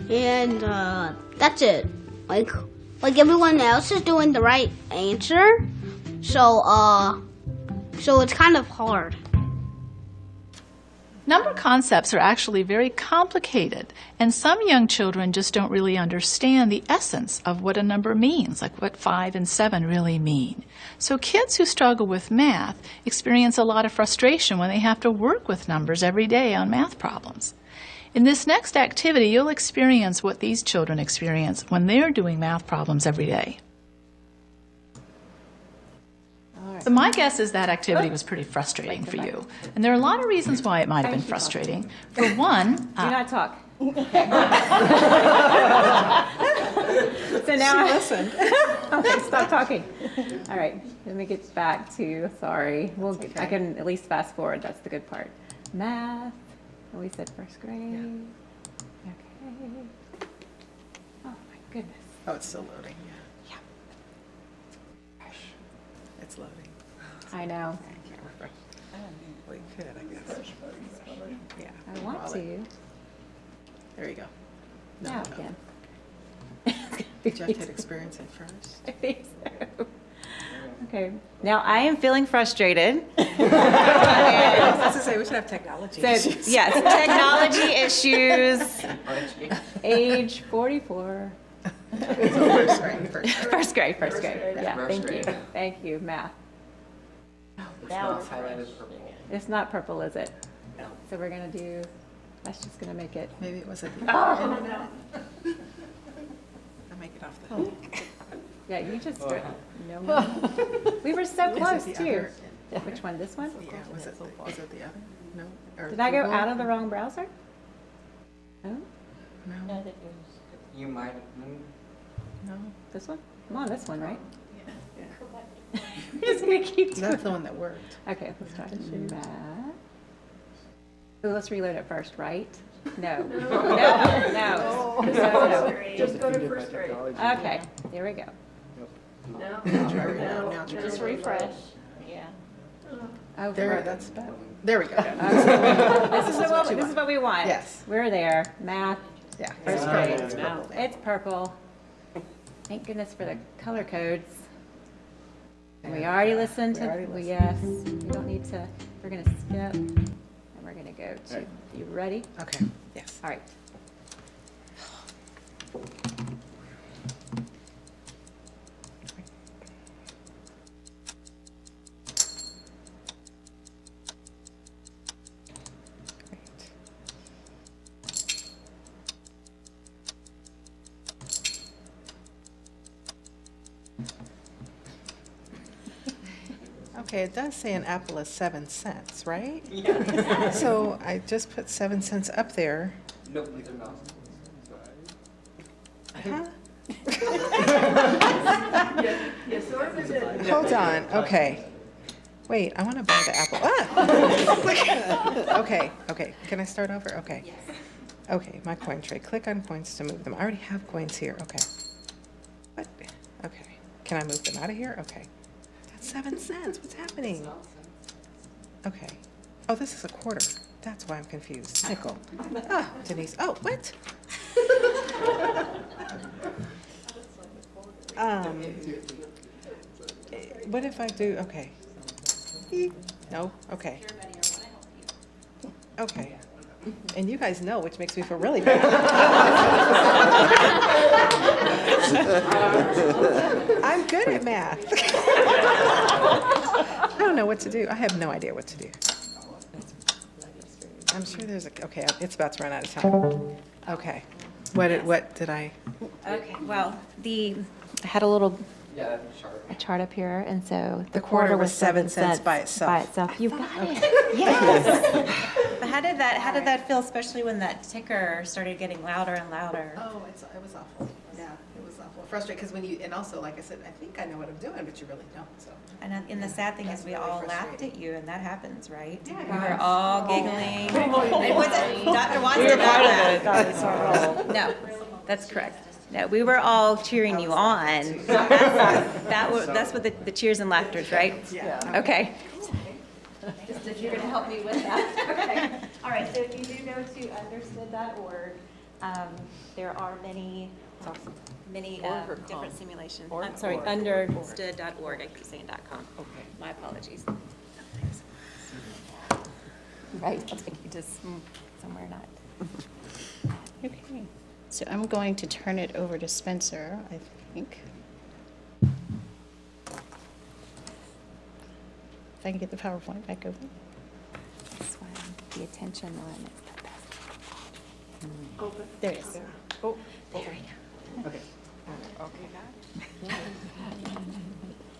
and that's it. Like everyone else is doing the right answer, so it's kind of hard. Number concepts are actually very complicated, and some young children just don't really understand the essence of what a number means, like what 5 and 7 really mean. So kids who struggle with math experience a lot of frustration when they have to work with numbers every day on math problems. In this next activity, you'll experience what these children experience when they're doing math problems every day. So my guess is that activity was pretty frustrating for you. And there are a lot of reasons why it might have been frustrating. For one... Do not talk. So She now listened. Okay, stop talking. All right, let me get back to, sorry. I can at least fast forward, that's the good part. Math, we said first grade. Okay. Oh my goodness. Oh, it's still loading, Yeah. It's loading. I know. Well, you could, I guess. Yeah. I want Roll to. it. There you go. Now again. Did you have to experience it first? I think so. Okay, now I am feeling frustrated. I was about to say, we should have technology So, issues. yes, technology issues, age 44. First grade. Yeah, thank you, math. Now highlighted purple. It's not purple, is it? No. So we're gonna do, that's just gonna make it. Maybe it was at the Oh, end. no. I'll make it off the hook. Yeah, you just, no. We were so Is it close the too. other? Which one, this one? Yeah, was it the other? No? Or Did I go Google? out of the wrong browser? No? No. You might, No, this one? I'm on this one, right? We're just gonna keep doing. That's the one that worked. Okay, let's try math. So let's reload it first, right? No. No. Just go to first grade. Okay, here we go. Now try Just refresh. Yeah. Oh, There, right. that's better. There we go. This is what we want. Yes. We're there. Math, Yeah. first grade. It's purple there. It's purple. Thank goodness for the color codes. We already listened to, yes, we don't need to, we're gonna skip, and we're gonna go to, you ready? Okay, yes. All right. Okay, it does say an apple is 7 cents, right? Yeah. So I just put 7 cents up there. Nope, these are not. Huh? Hold on, okay. Wait, I want to buy the apple. Ah! Okay, can I start over? Okay. Okay, my coin tray. Click on coins to move them. I already have coins here. Okay. What? Okay. Can I move them out of here? Okay. That's 7 cents. What's happening? Okay. Oh, this is a quarter. That's why I'm confused. Nickel. Ah, Denise. Oh, what? What if I do? Okay. No. Okay. Okay. And you guys know, which makes me feel really bad. I'm good at math. I don't know what to do. I have no idea what to do. I'm sure there's a, okay, it's about to run out of time. Okay. What did I? Okay, well, I had a little chart up here, and so the quarter was 7 cents by itself. You got it. Yes. But how did that feel, especially when that ticker started getting louder and louder? Oh, it was awful. Yeah, it was awful. Frustrating because and also, like I said, I think I know what I'm doing, but you really don't. So. And the sad thing is, we all laughed at you, and that happens, right? Yeah. We were all giggling. And was it Dr. Watson? We were part of it. No, that's correct. No, we were all cheering you on. That's what the cheers and laughters, right? Yeah. Okay. Just if you're going to help me with that. Okay. All right, so if you do go to understood.org, there are many different simulations. I'm sorry, understood.org. I keep saying .com. Okay. My apologies. Right, I'll take you just somewhere not. Okay, so I'm going to turn it over to Spencer, I think. If I can get the PowerPoint back open. This one, the attention one is the best. Open. There it is. Oh, there we go. okay. Okay.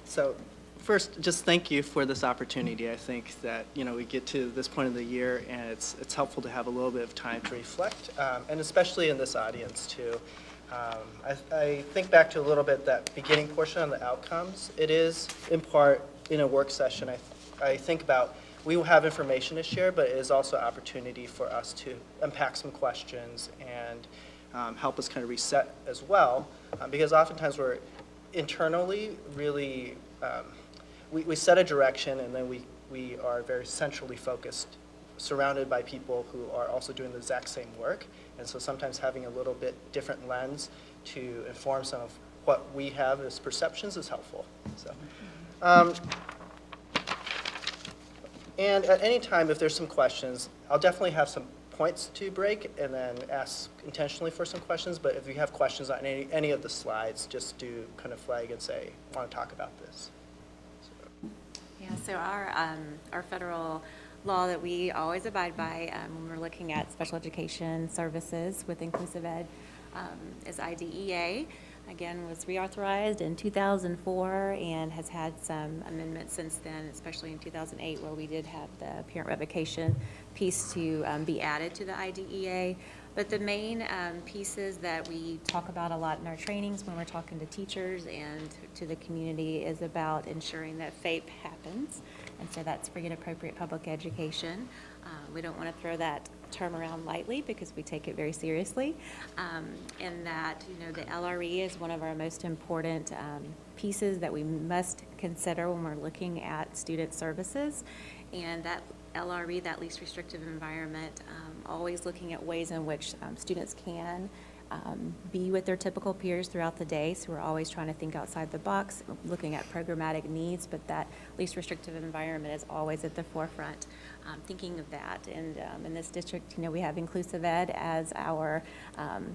So first, just thank you for this opportunity. I think that, we get to this point of the year, and it's helpful to have a little bit of time to reflect, and especially in this audience, too. I think back to a little bit that beginning portion on the outcomes. It is, in part, in a work session, I think about, we will have information to share, but it is also an opportunity for us to unpack some questions and help us kind of reset as well, because oftentimes we're internally really, we set a direction, and then we are very centrally focused, surrounded by people who are also doing the exact same work, and so sometimes having a little bit different lens to inform some of what we have as perceptions is helpful. So. And at any time, if there's some questions, I'll definitely have some points to break and then ask intentionally for some questions, but if you have questions on any of the slides, just do kind of flag and say, I want to talk about this. Yeah, so our federal law that we always abide by when we're looking at special education services with inclusive ed is IDEA. Again, was reauthorized in 2004 and has had some amendments since then, especially in 2008, where we did have the parent revocation piece to be added to the IDEA. But the main pieces that we talk about a lot in our trainings when we're talking to teachers and to the community is about ensuring that FAPE happens. And so that's free and appropriate public education. We don't want to throw that term around lightly because we take it very seriously. And that, the LRE is one of our most important pieces that we must consider when we're looking at student services. And that LRE, that least restrictive environment, always looking at ways in which students can be with their typical peers throughout the day. So we're always trying to think outside the box, looking at programmatic needs, but that least restrictive environment is always at the forefront, thinking of that. And in this district, we have inclusive ed as our,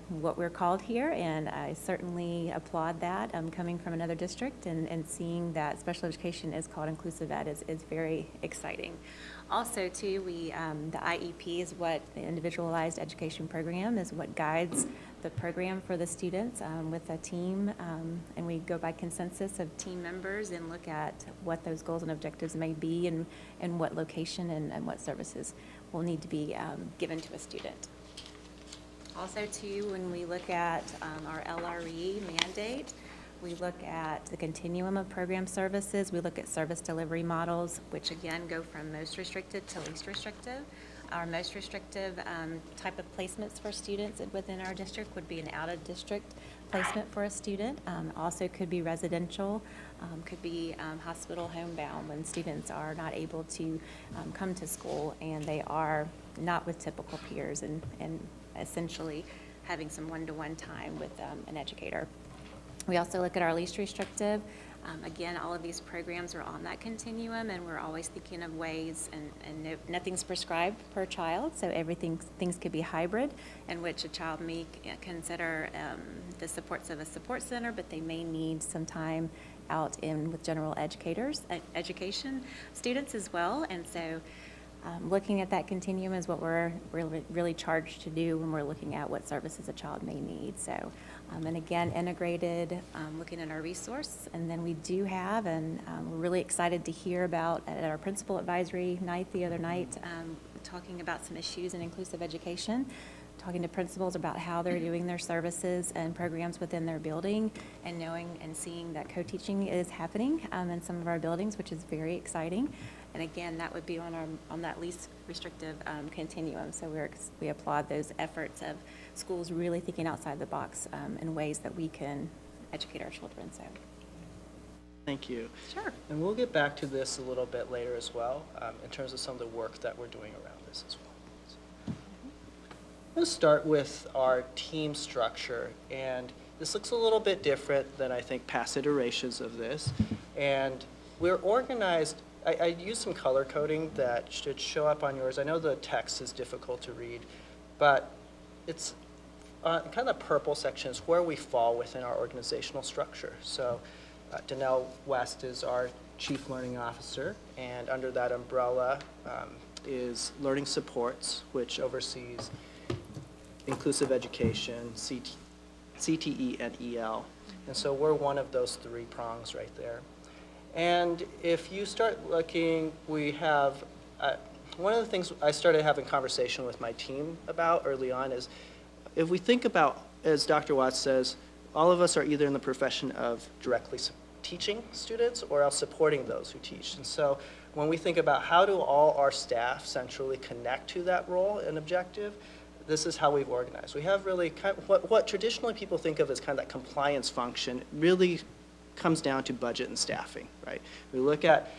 what we're called here, and I certainly applaud that. Coming from another district and seeing that special education is called inclusive ed is very exciting. Also, too, the IEP is what the Individualized Education Program is what guides the program for the students with a team, and we go by consensus of team members and look at what those goals and objectives may be and what location and what services will need to be given to a student. Also, too, when we look at our LRE mandate, we look at the continuum of program services. We look at service delivery models, which again go from most restricted to least restrictive. Our most restrictive type of placements for students within our district would be an out-of-district placement for a student. Also could be residential, could be hospital homebound when students are not able to come to school and they are not with typical peers and essentially having some one-to-one time with an educator. We also look at our least restrictive. Again, all of these programs are on that continuum, and we're always thinking of ways, and nothing's prescribed per child, so things could be hybrid, in which a child may consider the supports of a support center, but they may need some time out with general education students as well, and so looking at that continuum is what we're really charged to do when we're looking at what services a child may need. So, and again, integrated, looking at our resource. And then we do have, and we're really excited to hear about at our principal advisory night the other night, talking about some issues in inclusive education, talking to principals about how they're doing their services and programs within their building, and knowing and seeing that co-teaching is happening in some of our buildings, which is very exciting. And again, that would be on that least restrictive continuum. So we applaud those efforts of schools really thinking outside the box in ways that we can educate our children. So. Thank you. Sure. And we'll get back to this a little bit later as well, in terms of some of the work that we're doing around this as well. So, let's start with our team structure. And this looks a little bit different than I think past iterations of this. And we're organized. I used some color coding that should show up on yours. I know the text is difficult to read, but it's kind of the purple section is where we fall within our organizational structure. So Danelle West is our Chief Learning Officer, and under that umbrella is Learning Supports, which oversees inclusive education, CTE, and EL. And so we're one of those three prongs right there. And if you start looking, we have, one of the things I started having conversation with my team about early on is, if we think about, as Dr. Watts says, all of us are either in the profession of directly teaching students or else supporting those who teach. And so when we think about how do all our staff centrally connect to that role and objective, this is how we've organized. We have really kind of what traditionally people think of as kind of that compliance function really comes down to budget and staffing, right? We look at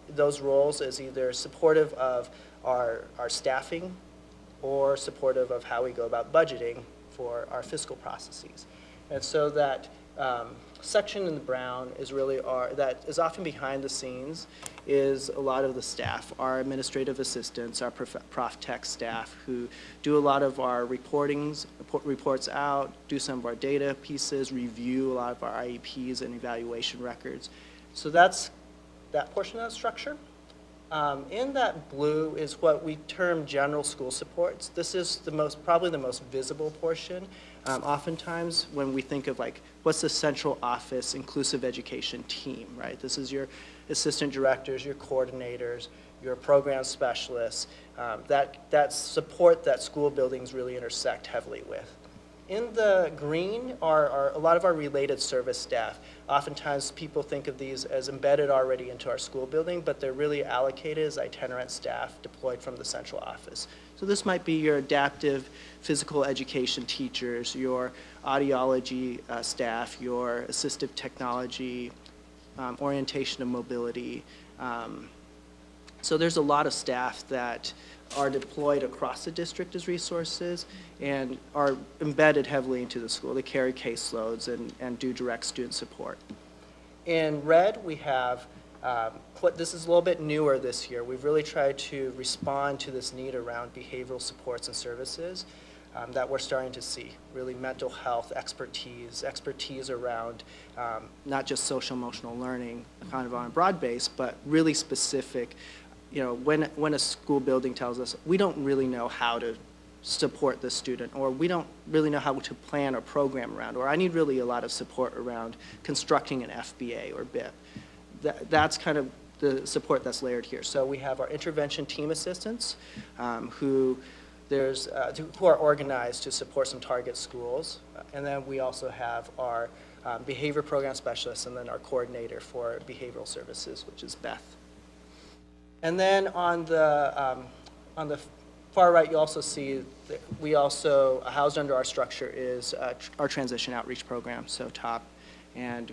those roles as either supportive of our staffing or supportive of how we go about budgeting for our fiscal processes. And so that section in the brown is really that is often behind the scenes is a lot of the staff, our administrative assistants, our prof tech staff who do a lot of our reports out, do some of our data pieces, review a lot of our IEPs and evaluation records. So that's that portion of the structure. In that blue is what we term general school supports. This is probably the most visible portion. Oftentimes when we think of like, what's the central office inclusive education team, right? This is your assistant directors, your coordinators, your program specialists, that support that school buildings really intersect heavily with. In the green are a lot of our related service staff. Oftentimes people think of these as embedded already into our school building, but they're really allocated as itinerant staff deployed from the central office. So this might be your adaptive physical education teachers, your audiology staff, your assistive technology, orientation and mobility. So there's a lot of staff that are deployed across the district as resources and are embedded heavily into the school. They carry caseloads and do direct student support. In red, we have, this is a little bit newer this year. We've really tried to respond to this need around behavioral supports and services that we're starting to see. Really mental health expertise around not just social emotional learning kind of on a broad base, but really specific. You know, when a school building tells us we don't really know how to support the student, or we don't really know how to plan a program around, or I need really a lot of support around constructing an FBA or BIP. That's kind of the support that's layered here. So we have our intervention team assistants who are organized to support some target schools, and then we also have our behavior program specialists, and then our coordinator for behavioral services, which is Beth. And then on the far right, you also see that we also, housed under our structure is our transition outreach program, so TOP, and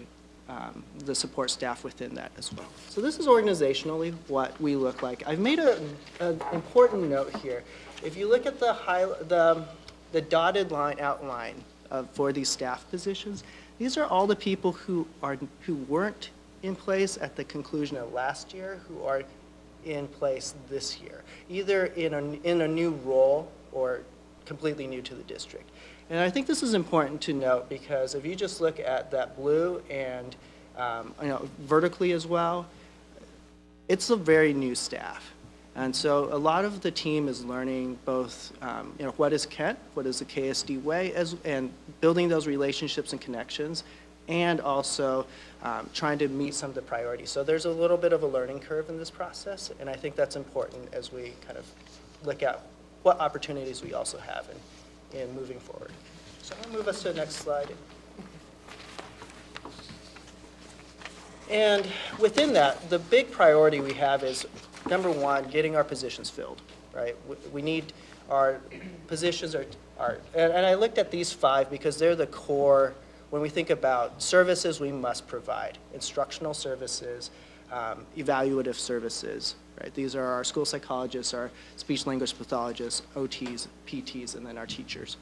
the support staff within that as well. So this is organizationally what we look like. I've made an important note here. If you look at the dotted line outline for these staff positions, these are all the people who weren't in place at the conclusion of last year, who are in place this year, either in a new role or completely new to the district. And I think this is important to note because if you just look at that blue and vertically as well, it's a very new staff. And so a lot of the team is learning both, what is Kent, what is the KSD way, and building those relationships and connections, and also trying to meet some of the priorities. So there's a little bit of a learning curve in this process, and I think that's important as we kind of look at what opportunities we also have in moving forward. So I'm going to move us to the next slide. And within that, the big priority we have is, number one, getting our positions filled, right? We need our positions and I looked at these 5 because they're the core. When we think about services we must provide, instructional services, evaluative services, right? These are our school psychologists, our speech language pathologists, OTs, PTs, and then our teachers.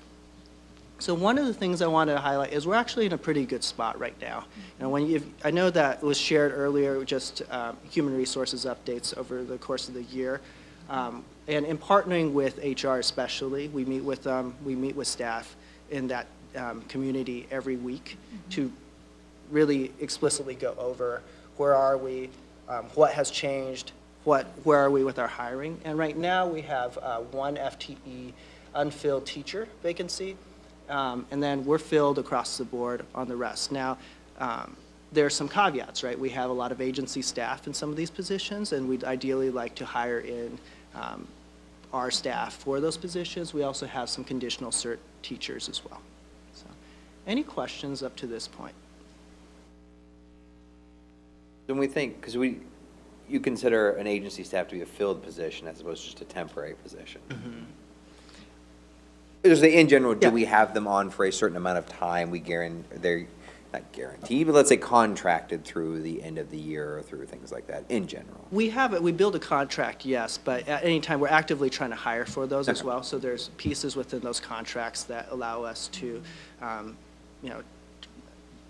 So one of the things I wanted to highlight is we're actually in a pretty good spot right now. I know that was shared earlier, just human resources updates over the course of the year. And in partnering with HR especially, we meet with staff in that community every week to really explicitly go over where are we, what has changed, where are we with our hiring. And right now we have 1 FTE unfilled teacher vacancy, and then we're filled across the board on the rest. Now, there are some caveats, right? We have a lot of agency staff in some of these positions, and we'd ideally like to hire in our staff for those positions. We also have some conditional cert teachers as well. So, any questions up to this point? When we think, because you consider an agency staff to be a filled position as opposed to just a temporary position. Mm-hmm. In general, do we have them on for a certain amount of time? They're not guaranteed, but let's say contracted through the end of the year or through things like that in general. We have it. We build a contract, yes, but at any time we're actively trying to hire for those as well. So there's pieces within those contracts that allow us to,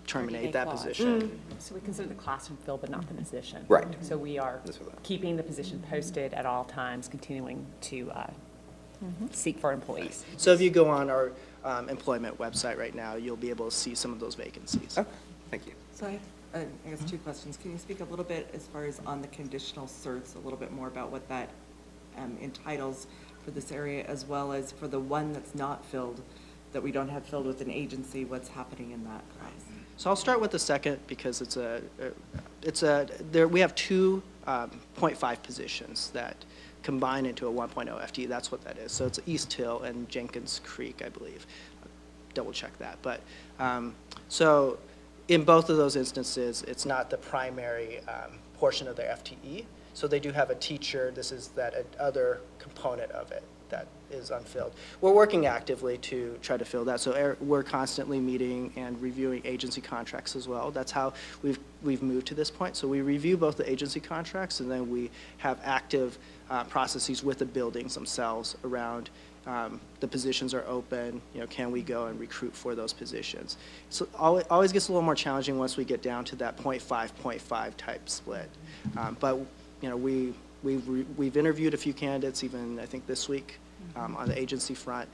terminate that position. So we consider the classroom filled, but not the position. Right. So we are keeping the position posted at all times, continuing to seek for employees. So if you go on our employment website right now, you'll be able to see some of those vacancies. Okay, thank you. So I guess 2 questions. Can you speak a little bit as far as on the conditional certs, a little bit more about what that entitles for this area, as well as for the one that's not filled, that we don't have filled with an agency, what's happening in that class? So I'll start with the second because we have 2 0.5 positions that combine into a 1.0 FTE. That's what that is. So it's East Hill and Jenkins Creek, I believe. Double check that. But so in both of those instances, it's not the primary portion of their FTE. So they do have a teacher. This is that other component of it that is unfilled. We're working actively to try to fill that. So we're constantly meeting and reviewing agency contracts as well. That's how we've moved to this point. So we review both the agency contracts, and then we have active processes with the buildings themselves around the positions are open, can we go and recruit for those positions. So it always gets a little more challenging once we get down to that 0.5 type split. But we've interviewed a few candidates even I think this week on the agency front.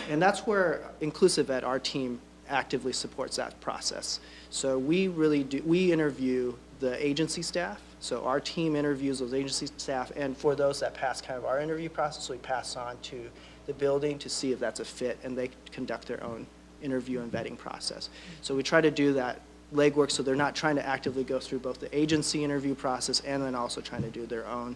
And that's where Inclusive Ed, our team, actively supports that process. So we interview the agency staff. So our team interviews those agency staff, and for those that pass kind of our interview process, we pass on to the building to see if that's a fit, and they conduct their own interview and vetting process. So we try to do that legwork so they're not trying to actively go through both the agency interview process and then also trying to do their own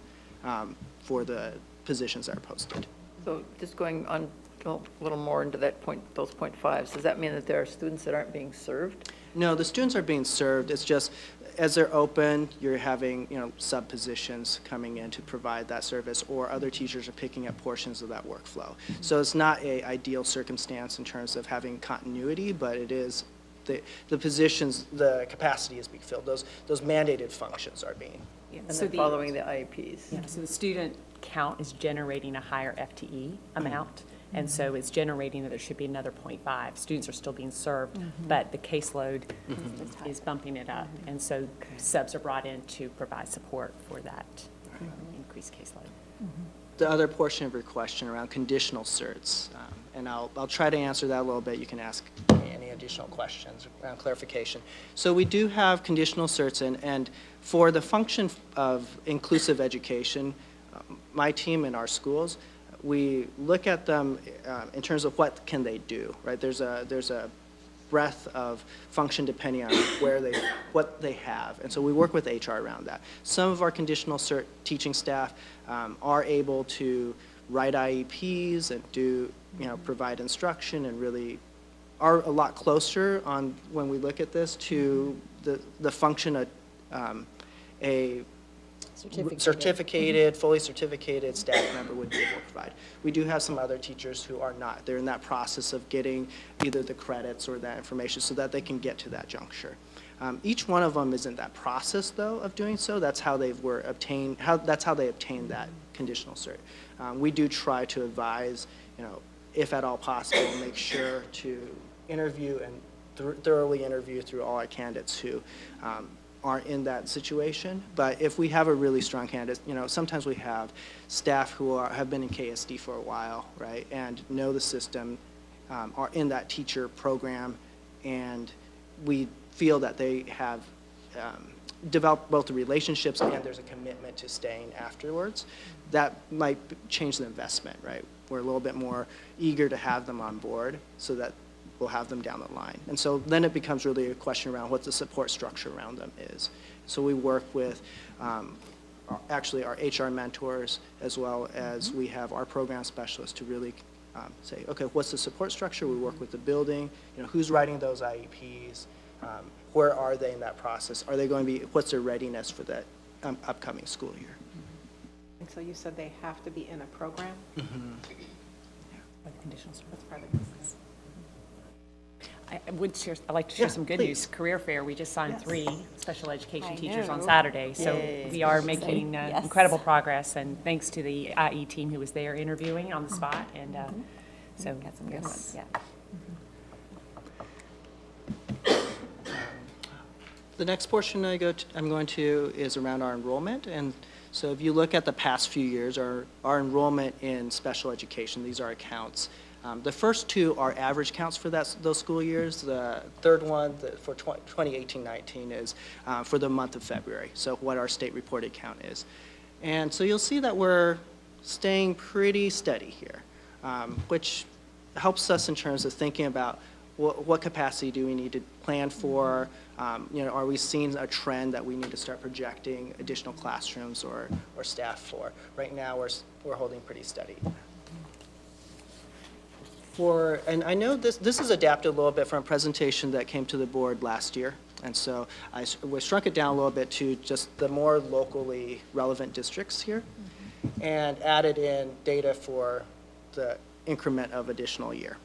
for the positions that are posted. So just going on a little more into those 0.5s, does that mean that there are students that aren't being served? No, the students are being served. It's just as they're open, you're having, sub positions coming in to provide that service, or other teachers are picking up portions of that workflow. So it's not a ideal circumstance in terms of having continuity, but it is the positions, the capacity is being filled. Those mandated functions are being. And they're following the IEPs. Yeah, so the student count is generating a higher FTE amount, and so it's generating that there should be another 0.5. Students are still being served, but the caseload is bumping it up, and so subs are brought in to provide support for that increased caseload. The other portion of your question around conditional certs, and I'll try to answer that a little bit. You can ask any additional questions around clarification. So we do have conditional certs, and for the function of inclusive education, my team in our schools, we look at them in terms of what can they do, right? There's a breadth of function depending on what they have, and so we work with HR around that. Some of our conditional cert teaching staff are able to write IEPs and do, provide instruction, and really are a lot closer on, when we look at this, to the function of a fully certificated staff member would be able to provide. We do have some other teachers who are not. They're in that process of getting either the credits or that information so that they can get to that juncture. Each one of them is in that process, though, of doing so. That's how they obtained that conditional cert. We do try to advise, if at all possible, make sure to interview and thoroughly interview through all our candidates who aren't in that situation. But if we have a really strong candidate, sometimes we have staff who have been in KSD for a while, right, and know the system, are in that teacher program, and we feel that they have developed both the relationships and there's a commitment to staying afterwards. That might change the investment, right? We're a little bit more eager to have them on board so that we'll have them down the line. And so then it becomes really a question around what the support structure around them is. So we work with actually our HR mentors, as well as we have our program specialists to really say, okay, what's the support structure? We work with the building, who's writing those IEPs, where are they in that process? Are they going to be, what's their readiness for that upcoming school year? And so you said they have to be in a program? Conditional cert. That's part of this. I'd like to share some good news. Career Fair, we just signed 3 special education teachers on Saturday. So we are making incredible progress, and thanks to the IE team who was there interviewing on the spot. And so got some good ones, yeah. The next portion I'm going to is around our enrollment. And so if you look at the past few years, our enrollment in special education, these are accounts. The first 2 are average counts for those school years. The third one for 2018-19 is for the month of February, so what our state reported count is. And so you'll see that we're staying pretty steady here, which helps us in terms of thinking about what capacity do we need to plan for. Are we seeing a trend that we need to start projecting additional classrooms or staff for? Right now, we're holding pretty steady. And I know this is adapted a little bit from a presentation that came to the board last year, and so we shrunk it down a little bit to just the more locally relevant districts here, and added in data for the increment of additional year.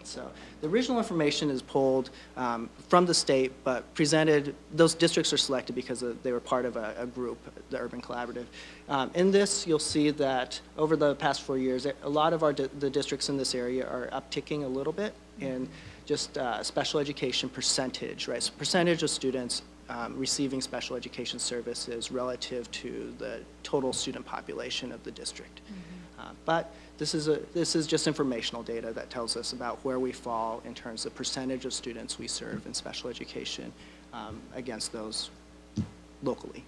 So the original information is pulled from the state, but presented, those districts are selected because they were part of a group, the Urban Collaborative. In this, you'll see that over the past 4 years, a lot of the districts in this area are upticking a little bit in just special education percentage, right? So percentage of students receiving special education services relative to the total student population of the district. But this is just informational data that tells us about where we fall in terms of percentage of students we serve in special education against those locally.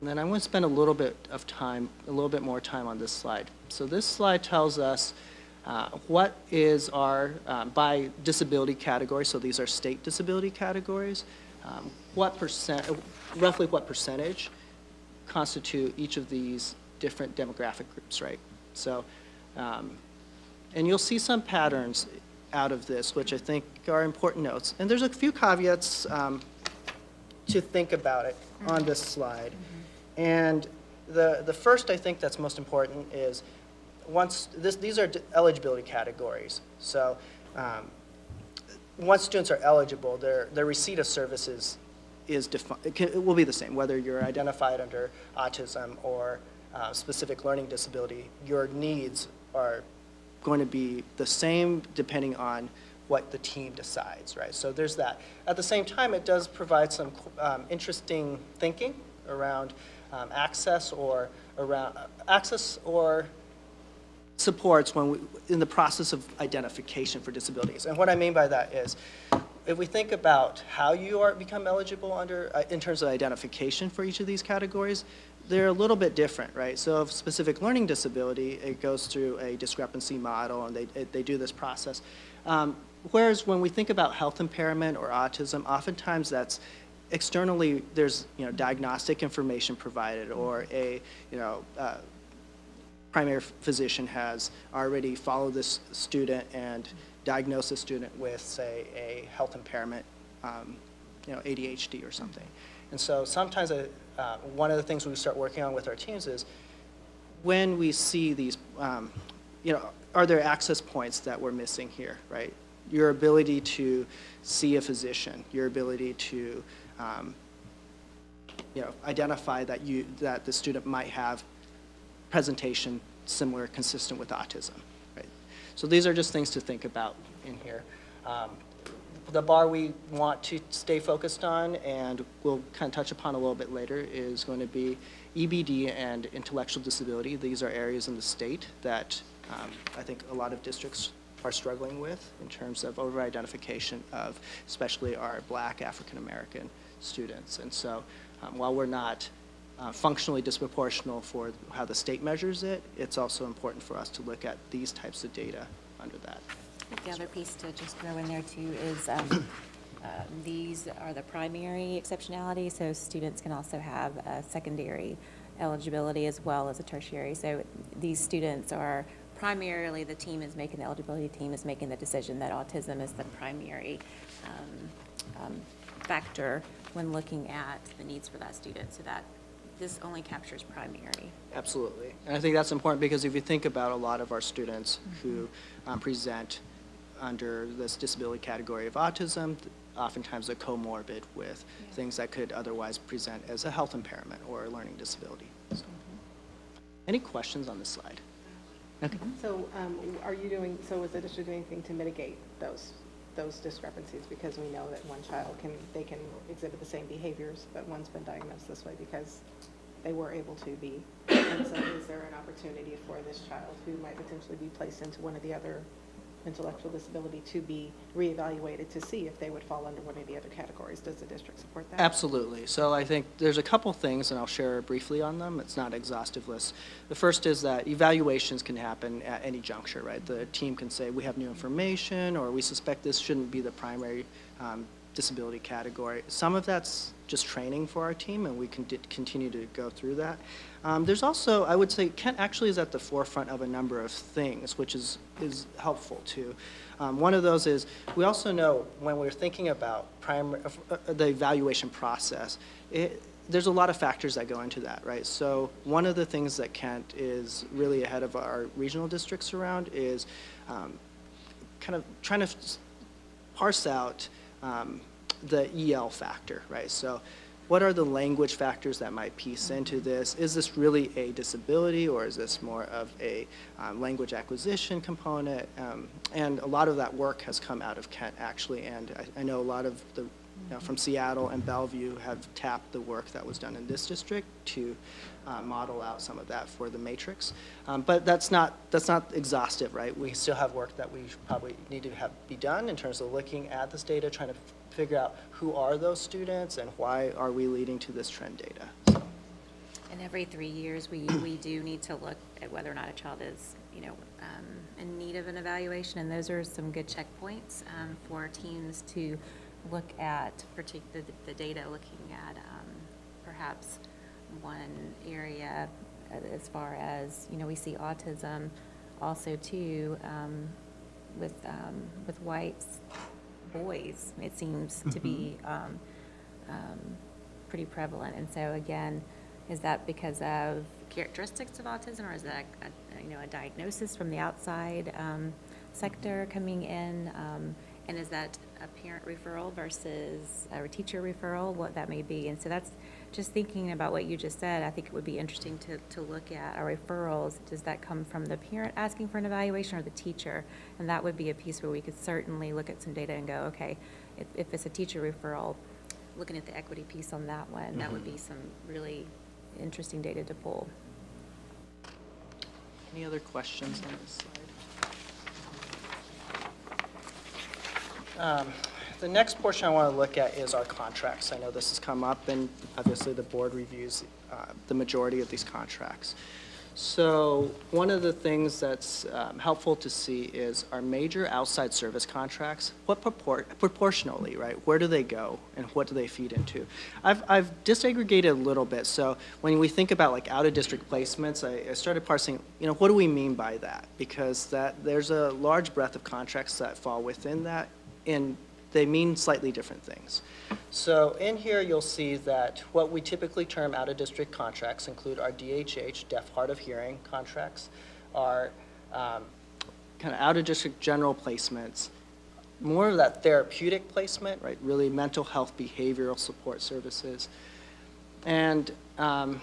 And then I want to spend a little bit more time on this slide. So this slide tells us what is our, by disability category, so these are state disability categories, roughly what percentage constitute each of these different demographic groups, right? So, and you'll see some patterns out of this, which I think are important notes. And there's a few caveats to think about it on this slide. And the first, I think, that's most important is these are eligibility categories. So once students are eligible, their receipt of services it will be the same, whether you're identified under autism or specific learning disability. Your needs are going to be the same depending on what the team decides, right? So there's that. At the same time, it does provide some interesting thinking around access or supports in the process of identification for disabilities. And what I mean by that is, if we think about how you become eligible in terms of identification for each of these categories, they're a little bit different, right? So of specific learning disability, it goes through a discrepancy model, and they do this process. Whereas when we think about health impairment or autism, oftentimes that's externally, there's diagnostic information provided, or a primary physician has already followed this student and diagnosed the student with, say, a health impairment, ADHD or something. And so sometimes one of the things we start working on with our teams is when we see these, are there access points that we're missing here, right? Your ability to see a physician, your ability to identify that the student might have presentation similar, consistent with autism, right? So these are just things to think about in here. The bar we want to stay focused on, and we'll kind of touch upon a little bit later, is going to be EBD and intellectual disability. These are areas in the state that I think a lot of districts are struggling with in terms of over-identification of especially our Black African-American students. And so while we're not functionally disproportional for how the state measures it, it's also important for us to look at these types of data under that. I think the other piece to just throw in there too is these are the primary exceptionality, so students can also have a secondary eligibility as well as a tertiary. So these students are primarily, the eligibility team is making the decision that autism is the primary factor when looking at the needs for that student, so that this only captures primary. Absolutely. And I think that's important because if you think about a lot of our students who present under this disability category of autism, oftentimes they're comorbid with things that could otherwise present as a health impairment or a learning disability. So. Any questions on this slide? Okay. So is the district doing anything to mitigate those discrepancies? Because we know that one child they can exhibit the same behaviors, but one's been diagnosed this way because they were able to be. And so is there an opportunity for this child who might potentially be placed into one of the other intellectual disability to be reevaluated to see if they would fall under one of the other categories? Does the district support that? Absolutely. So I think there's a couple things, and I'll share briefly on them. It's not an exhaustive list. The first is that evaluations can happen at any juncture, right? The team can say, we have new information, or we suspect this shouldn't be the primary disability category. Some of that's just training for our team, and we can continue to go through that. There's also, I would say, Kent actually is at the forefront of a number of things, which is helpful too. One of those is, we also know when we're thinking about the evaluation process, there's a lot of factors that go into that, right? So one of the things that Kent is really ahead of our regional districts around is kind of trying to parse out the EL factor, right? So what are the language factors that might piece into this? Is this really a disability, or is this more of a language acquisition component? And a lot of that work has come out of Kent, actually, and I know a lot of the from Seattle and Bellevue have tapped the work that was done in this district to model out some of that for the matrix. But that's not exhaustive, right? We still have work that we probably need to be done in terms of looking at this data, trying to figure out who are those students and why are we leading to this trend data. So. And every 3 years, we do need to look at whether or not a child is, in need of an evaluation, and those are some good checkpoints for teams to look at, particularly the data, looking at perhaps one area as far as, we see autism also too, with white boys, it seems to be pretty prevalent. And so again, is that because of characteristics of autism, or is that a diagnosis from the outside sector coming in? And is that a parent referral versus a teacher referral, what that may be? And so that's just thinking about what you just said. I think it would be interesting to look at our referrals. Does that come from the parent asking for an evaluation or the teacher? And that would be a piece where we could certainly look at some data and go, okay, if it's a teacher referral, looking at the equity piece on that one, that would be some really interesting data to pull. Any other questions on this slide? The next portion I want to look at is our contracts. I know this has come up, and obviously the board reviews the majority of these contracts. So one of the things that's helpful to see is our major outside service contracts, what proportionally, right? Where do they go and what do they feed into? I've disaggregated a little bit. So when we think about like out-of-district placements, I started parsing, what do we mean by that? Because there's a large breadth of contracts that fall within that, and they mean slightly different things. So in here, you'll see that what we typically term out-of-district contracts include our DHH, deaf, hard of hearing contracts, our kind of out-of-district general placements, more of that therapeutic placement, right? Really mental health, behavioral support services, and then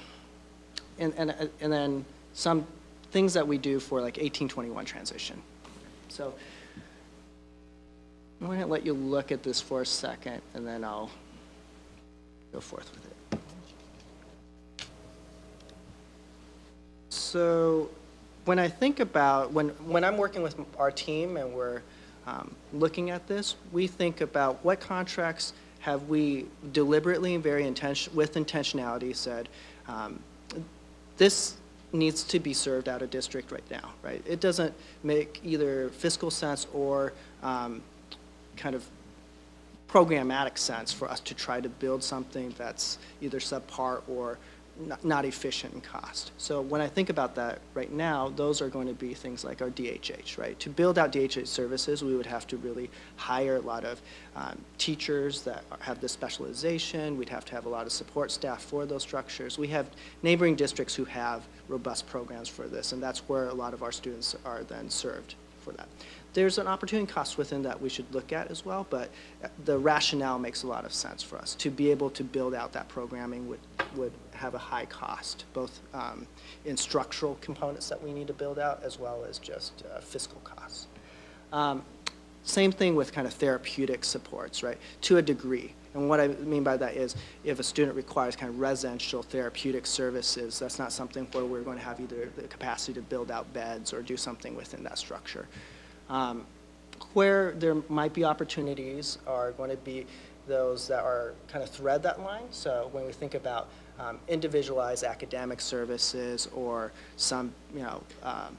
some things that we do for like 1821 transition. So I'm going to let you look at this for a second, and then I'll go forth with it. So when I think about, when I'm working with our team and we're looking at this, we think about what contracts have we deliberately and with intentionality said, this needs to be served out of district right now, right? It doesn't make either fiscal sense or kind of programmatic sense for us to try to build something that's either subpar or not efficient in cost. So when I think about that right now, those are going to be things like our DHH, right? To build out DHH services, we would have to really hire a lot of teachers that have this specialization. We'd have to have a lot of support staff for those structures. We have neighboring districts who have robust programs for this, and that's where a lot of our students are then served for that. There's an opportunity cost within that we should look at as well, but the rationale makes a lot of sense for us. To be able to build out that programming would have a high cost, both in structural components that we need to build out as well as just fiscal costs. Same thing with kind of therapeutic supports, right, to a degree. And what I mean by that is if a student requires kind of residential therapeutic services, that's not something where we're going to have either the capacity to build out beds or do something within that structure. Where there might be opportunities are going to be those that are kind of thread that line. So when we think about individualized academic services or some,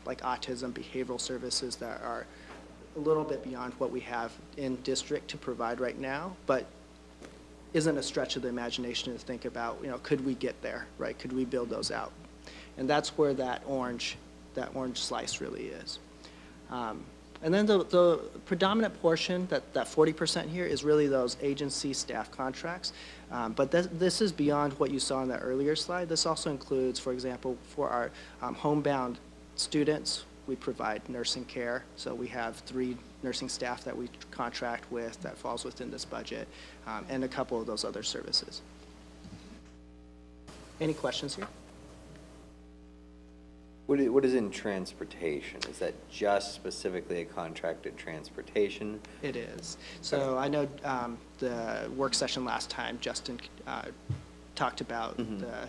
like autism behavioral services that are a little bit beyond what we have in district to provide right now, but isn't a stretch of the imagination to think about, could we get there, right? Could we build those out? And that's where that orange slice really is. And then the predominant portion, that 40% here, is really those agency staff contracts. But this is beyond what you saw in that earlier slide. This also includes, for example, for our homebound students, we provide nursing care. So we have 3 nursing staff that we contract with that falls within this budget, and a couple of those other services. Any questions here? What is in transportation? Is that just specifically a contracted transportation? It is. So I know the work session last time, Justin talked about the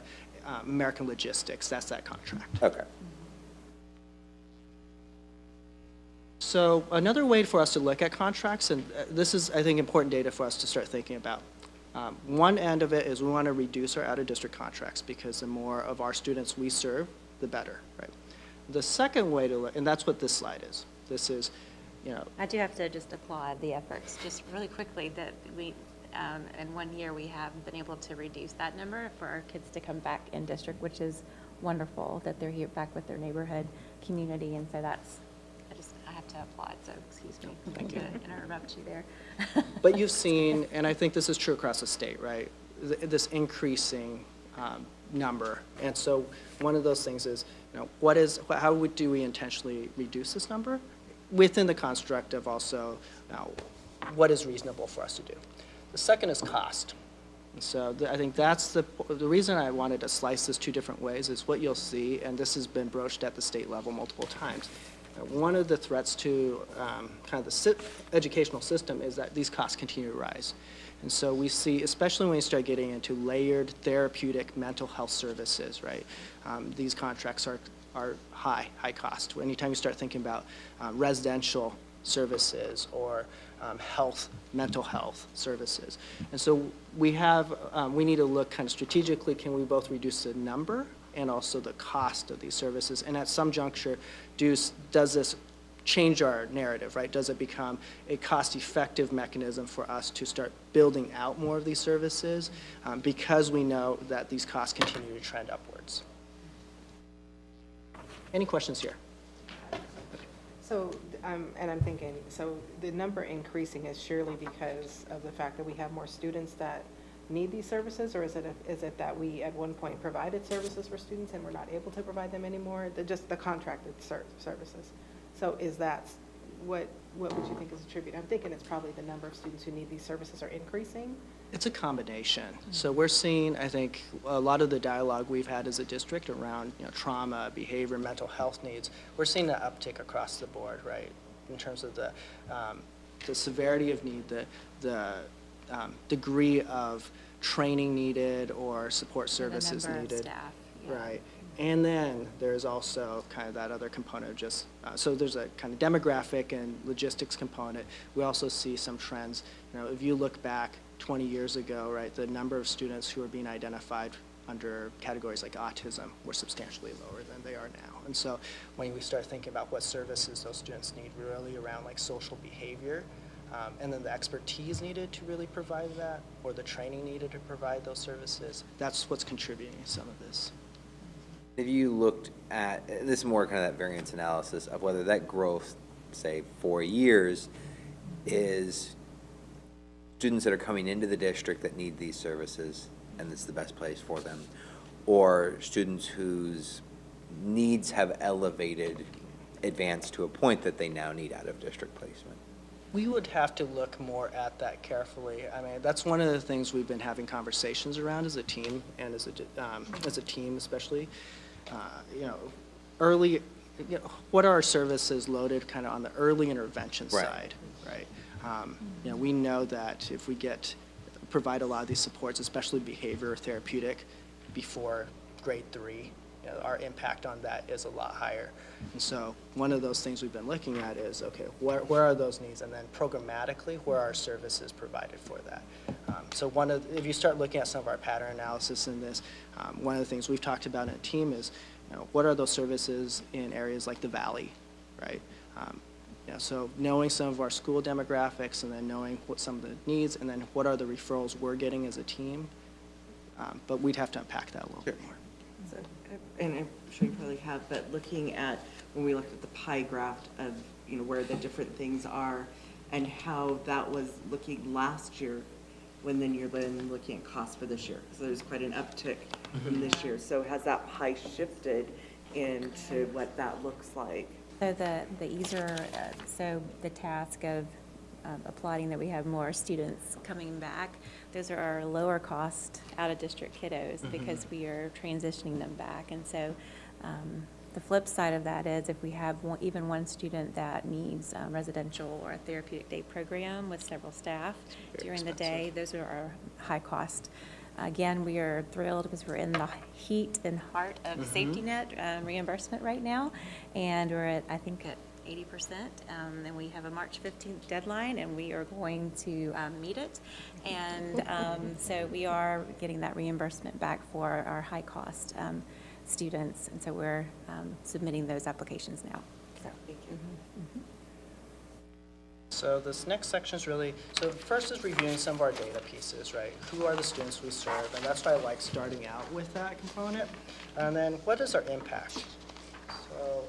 American Logistics. That's that contract. Okay. So another way for us to look at contracts, and this is, I think, important data for us to start thinking about. One end of it is we want to reduce our out-of-district contracts because the more of our students we serve, the better, right? The second way to look, and that's what this slide is. This is, I do have to just applaud the efforts, just really quickly, that we, in 1 year, we have been able to reduce that number for our kids to come back in district, which is wonderful that they're here back with their neighborhood community, and so that's, I have to applaud, so excuse me. Thank you. To interrupt you there. But you've seen, and I think this is true across the state, right, this increasing number. And so one of those things is, how do we intentionally reduce this number within the construct of also, what is reasonable for us to do? The second is cost. And so I think that's the reason I wanted to slice this two different ways is what you'll see, and this has been broached at the state level multiple times. One of the threats to kind of the educational system is that these costs continue to rise. And so we see, especially when you start getting into layered therapeutic mental health services, right? These contracts are high cost. Anytime you start thinking about residential services or mental health services. And so we need to look kind of strategically, can we both reduce the number and also the cost of these services? And at some juncture, does this change our narrative, right? Does it become a cost-effective mechanism for us to start building out more of these services because we know that these costs continue to trend upwards? Any questions here? So, and I'm thinking, so the number increasing is surely because of the fact that we have more students that need these services, or is it that we at one point provided services for students and we're not able to provide them anymore? Just the contracted services. So is that, what would you think is attributed? I'm thinking it's probably the number of students who need these services are increasing. It's a combination. So we're seeing, I think, a lot of the dialogue we've had as a district around trauma, behavior, mental health needs. We're seeing an uptick across the board, right, in terms of the severity of need, the degree of training needed or support services the number needed. Of staff, yeah. Right. And then there's also kind of that other component of just, so there's a kind of demographic and logistics component. We also see some trends. If you look back 20 years ago, right, the number of students who are being identified under categories like autism were substantially lower than they are now. And so when we start thinking about what services those students need really around like social behavior, and then the expertise needed to really provide that, or the training needed to provide those services, that's what's contributing to some of this. Have you looked at, this is more kind of that variance analysis of whether that growth, say 4 years, is students that are coming into the district that need these services and it's the best place for them, or students whose needs have advanced to a point that they now need out of district placement? We would have to look more at that carefully. I mean, that's one of the things we've been having conversations around as a team, and as a team especially. Early, what are our services loaded kind of on the early intervention side, right? We know that if we provide a lot of these supports, especially behavior therapeutic, before grade 3, our impact on that is a lot higher. And so one of those things we've been looking at is, okay, where are those needs? And then programmatically, where are services provided for that? So if you start looking at some of our pattern analysis in this, one of the things we've talked about in a team is, what are those services in areas like the Valley, right? So knowing some of our school demographics and then knowing what some of the needs and then what are the referrals we're getting as a team. But we'd have to unpack that a little bit more. So, and I'm sure you probably have, but looking at, when we looked at the pie graph of, where the different things are and how that was looking last year, when then you're then looking at costs for this year. So there's quite an uptick from this year. So has that pie shifted into what that looks like? So the easier, so the task of applauding that we have more students coming back, those are our lower cost out-of-district kiddos because we are transitioning them back. And so the flip side of that is if we have even one student that needs residential or a therapeutic day program with several staff during the day, those are our high cost. Again, we are thrilled because we're in the heat and heart of safety net reimbursement right now, and we're at, I think, at 80%, and we have a March 15th deadline, and we are going to meet it. And so we are getting that reimbursement back for our high-cost students, and so we're submitting those applications now. So, thank you. So this next section is really, so first is reviewing some of our data pieces, right? Who are the students we serve? And that's why I like starting out with that component. And then what is our impact? So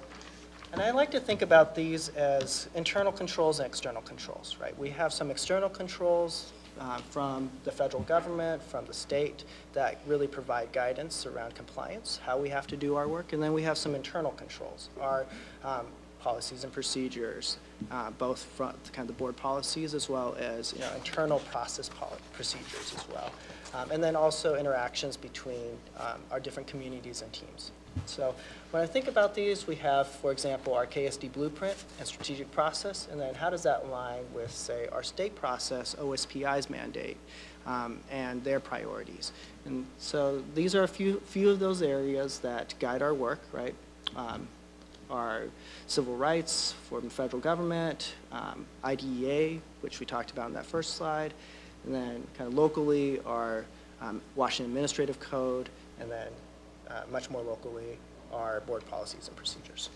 And I like to think about these as internal controls and external controls, right? We have some external controls from the federal government, from the state, that really provide guidance around compliance, how we have to do our work. And then we have some internal controls, our policies and procedures, both from kind of the board policies as well as internal process procedures as well. And then also interactions between our different communities and teams. So when I think about these, we have, for example, our KSD blueprint and strategic process, and then how does that align with, say, our state process, OSPI's mandate, and their priorities. And so these are a few of those areas that guide our work, right? Our civil rights from the federal government, IDEA, which we talked about in that first slide, and then kind of locally our Washington Administrative Code, and then much more locally our board policies and procedures.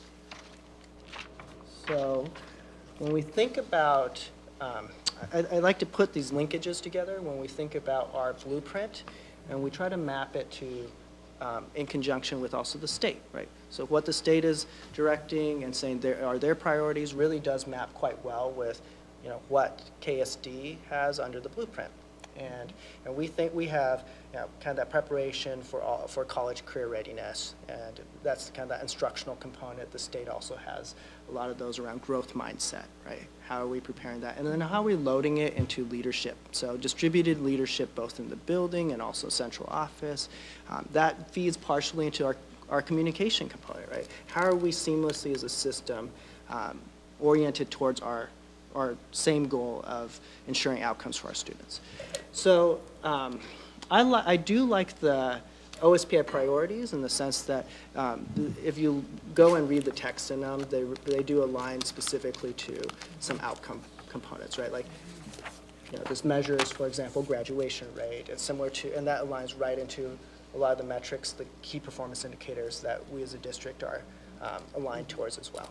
So when we think about, I like to put these linkages together when we think about our blueprint, and we try to map it to in conjunction with also the state, right? So what the state is directing and saying are their priorities really does map quite well with what KSD has under the blueprint. And we think we have kind of that preparation for college career readiness, and that's kind of that instructional component. The state also has a lot of those around growth mindset, right? How are we preparing that? And then how are we loading it into leadership? So distributed leadership both in the building and also central office. That feeds partially into our communication component, right? How are we seamlessly as a system oriented towards our same goal of ensuring outcomes for our students? So I do like the OSPI priorities in the sense that if you go and read the text in them, they do align specifically to some outcome components, right? Like, this measures, for example, graduation rate. It's similar to, and that aligns right into a lot of the metrics, the key performance indicators that we as a district are aligned towards as well.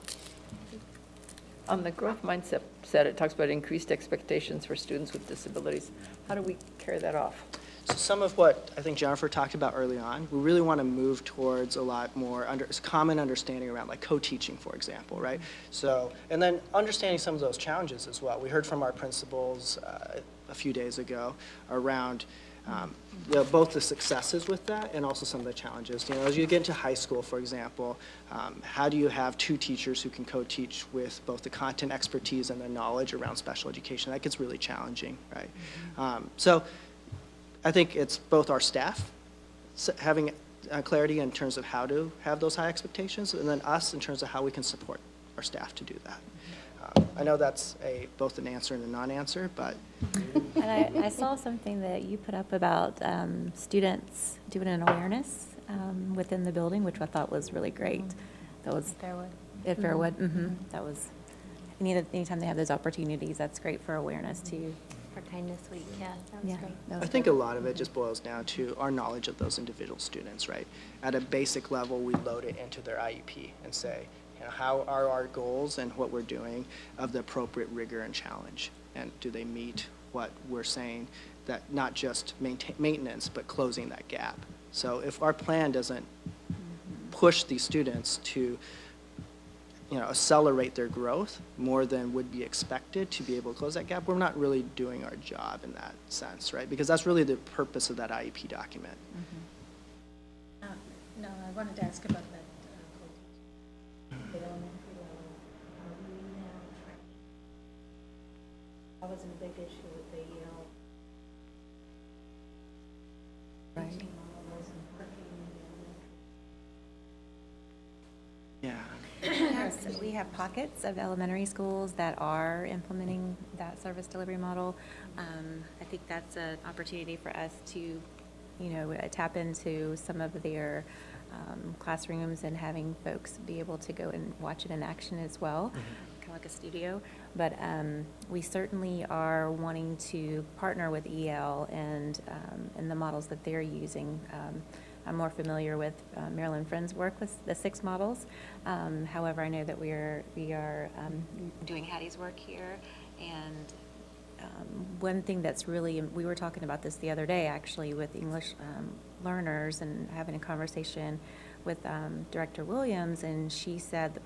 On the growth mindset set, it talks about increased expectations for students with disabilities. How do we carry that off? So some of what I think Jennifer talked about early on, we really want to move towards a lot more common understanding around like co-teaching, for example, right? So, and then understanding some of those challenges as well. We heard from our principals a few days ago around both the successes with that and also some of the challenges. As you get into high school, for example, how do you have two teachers who can co-teach with both the content expertise and the knowledge around special education? That gets really challenging, right? So I think it's both our staff having clarity in terms of how to have those high expectations, and then us in terms of how we can support our staff to do that. I know that's both an answer and a non-answer, but. And I saw something that you put up about students doing an awareness within the building, which I thought was really great. That was at Fairwood. That was anytime they have those opportunities, that's great for awareness too. For Kindness Week, yeah, that was great. I think a lot of it just boils down to our knowledge of those individual students, right? At a basic level, we load it into their IEP and say, how are our goals and what we're doing of the appropriate rigor and challenge? And do they meet what we're saying, that not just maintenance, but closing that gap? So if our plan doesn't push these students to accelerate their growth more than would be expected to be able to close that gap, we're not really doing our job in that sense, right? Because that's really the purpose of that IEP document. No, I wanted to ask about that. That wasn't a big issue with the Right. Yeah. We have pockets of elementary schools that are implementing that service delivery model. I think that's an opportunity for us to, tap into some of their classrooms and having folks be able to go and watch it in action as well, kind of like a studio. But we certainly are wanting to partner with EL and the models that they're using. I'm more familiar with Marilyn Friend's work with the 6 models. However, I know that we are doing Hattie's work here. And one thing that's really, we were talking about this the other day actually with English learners and having a conversation with Director Williams, and she said,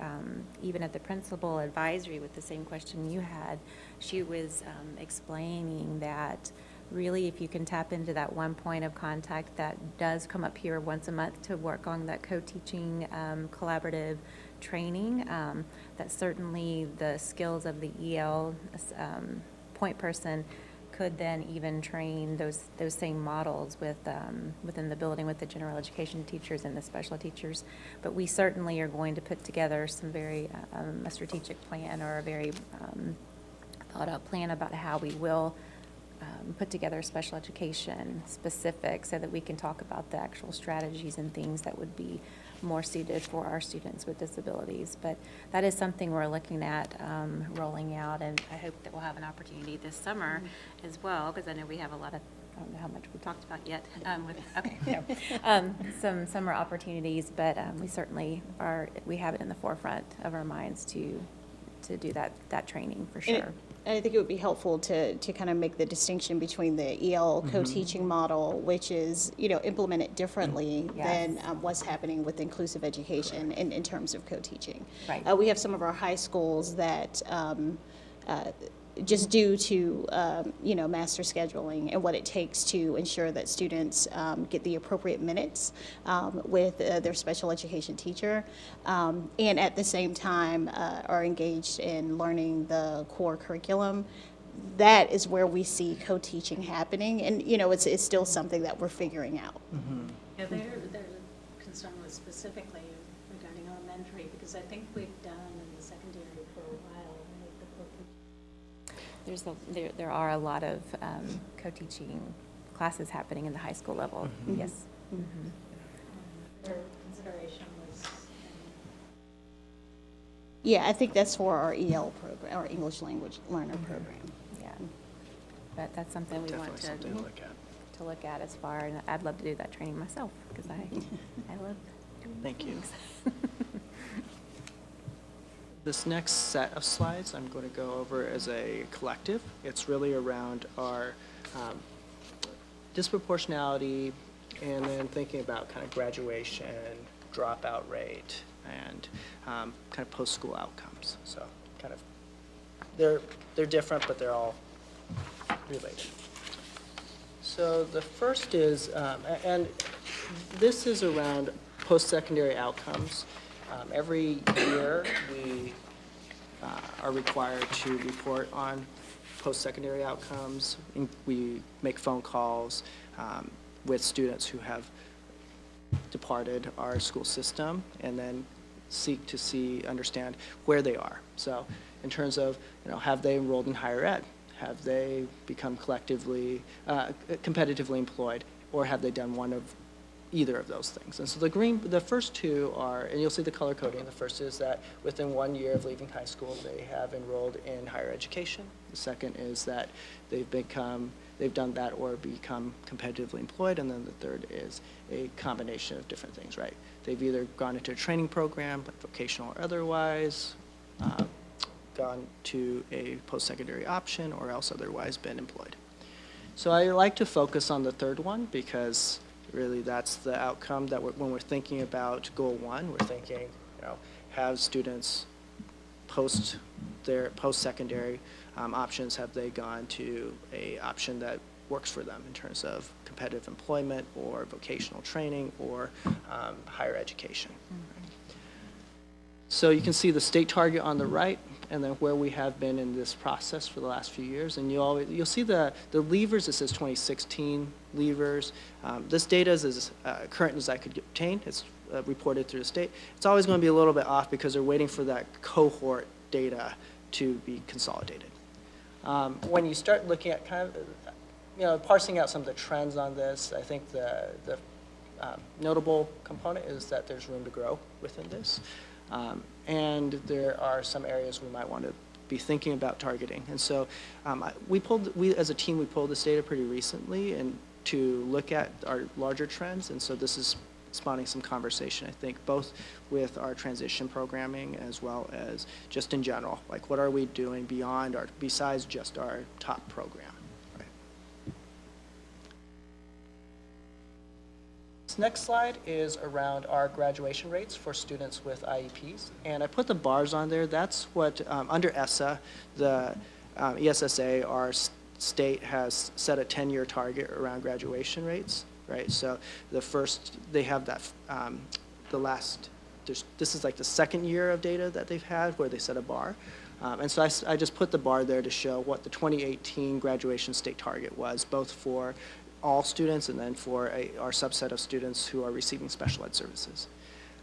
even at the principal advisory with the same question you had, she was explaining that really if you can tap into that one point of contact that does come up here once a month to work on that co-teaching collaborative training, that certainly the skills of the EL point person could then even train those same models with within the building with the general education teachers and the special teachers. But we certainly are going to put together some very a strategic plan or a very thought out plan about how we will put together special education specific so that we can talk about the actual strategies and things that would be more suited for our students with disabilities. But that is something we're looking at rolling out, and I hope that we'll have an opportunity this summer as well, because I know we have a lot of, I don't know how much we've talked about yet. Some summer opportunities, but we certainly we have it in the forefront of our minds to do that training for sure. And I think it would be helpful to kind of make the distinction between the EL co-teaching model, which is, implemented differently than what's happening with inclusive education in terms of co-teaching. Right. We have some of our high schools that just due to, master scheduling and what it takes to ensure that students get the appropriate minutes with their special education teacher, and at the same time are engaged in learning the core curriculum. That is where we see co-teaching happening, and it's still something that we're figuring out. Yeah, their concern was specifically regarding elementary, because I think we've done in the secondary for a while. There are a lot of co-teaching classes happening in the high school level. Yes. Their consideration was. Yeah, I think that's for our EL program, our English language learner program. Yeah, but that's something we want to look at as far, and I'd love to do that training myself because I love doing Thank you. things. This next set of slides I'm going to go over as a collective. It's really around our disproportionality, and then thinking about kind of graduation, dropout rate, and kind of post-school outcomes. So kind of they're different, but they're all related. So the first is, and this is around post-secondary outcomes. Every year, we are required to report on post-secondary outcomes. We make phone calls with students who have departed our school system, and then seek to understand where they are. So in terms of, have they enrolled in higher ed? Have they become competitively employed? Or have they done one of either of those things? And so the first two are, and you'll see the color coding. The first is that within 1 year of leaving high school, they have enrolled in higher education. The second is that they've done that or become competitively employed. And then the third is a combination of different things, right? They've either gone into a training program, like vocational or otherwise, gone to a post-secondary option, or else otherwise been employed. So I like to focus on the third one because really that's the outcome that when we're thinking about goal one, we're thinking, have students post their post-secondary options, have they gone to a option that works for them in terms of competitive employment or vocational training or higher education. So you can see the state target on the right, and then where we have been in this process for the last few years. And you'll see the levers. It says 2016 levers. This data is as current as I could obtain. It's reported through the state. It's always going to be a little bit off because they're waiting for that cohort data to be consolidated. When you start looking at kind of, parsing out some of the trends on this, I think the notable component is that there's room to grow within this. And there are some areas we might want to be thinking about targeting. And so we as a team, we pulled this data pretty recently and to look at our larger trends. And so this is spawning some conversation, I think, both with our transition programming as well as just in general. Like, what are we doing besides just our top program? This next slide is around our graduation rates for students with IEPs. And I put the bars on there. That's what, under ESSA, the ESSA, our state has set a 10-year target around graduation rates, right? So the first, they have that, this is like the second year of data that they've had where they set a bar. And so I just put the bar there to show what the 2018 graduation state target was, both for all students and then for our subset of students who are receiving special ed services.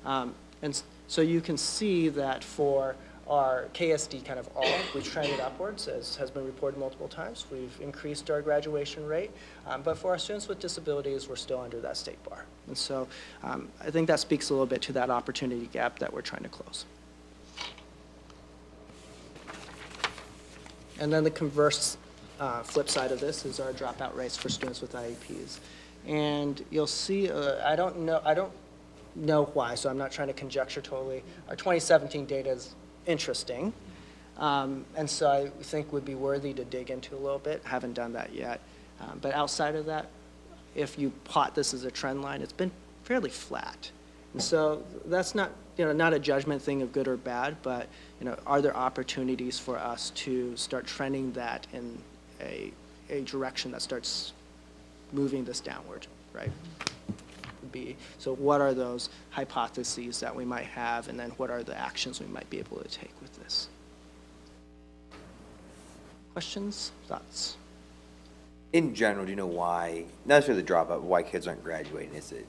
And so you can see that for our KSD kind of all, we've trended upwards, as has been reported multiple times. We've increased our graduation rate, but for our students with disabilities, we're still under that state bar. And so I think that speaks a little bit to that opportunity gap that we're trying to close. And then the converse flip side of this is our dropout rates for students with IEPs. And you'll see, I don't know why, so I'm not trying to conjecture totally. Our 2017 data is interesting, and so I think would be worthy to dig into a little bit. Haven't done that yet. But outside of that, if you plot this as a trend line, it's been fairly flat. And so that's not, not a judgment thing of good or bad, but, are there opportunities for us to start trending that in a direction that starts moving this downward, right? So what are those hypotheses that we might have, and then what are the actions we might be able to take with this? Questions, thoughts? In general, do you know why, not necessarily the dropout, but why kids aren't graduating? Is it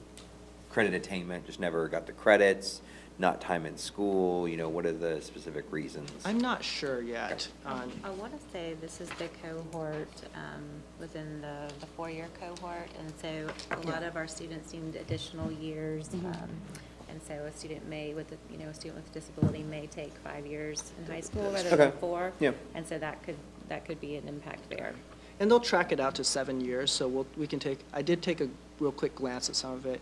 credit attainment, just never got the credits, not time in school? What are the specific reasons? I'm not sure yet. I want to say this is the cohort within the four-year cohort, and so a lot of our students need additional years. And so a student may, a student with disability may take 5 years in high school rather than 4. Yeah. And so that could be an impact there. And they'll track it out to 7 years, so we can take. I did take a real quick glance at some of it,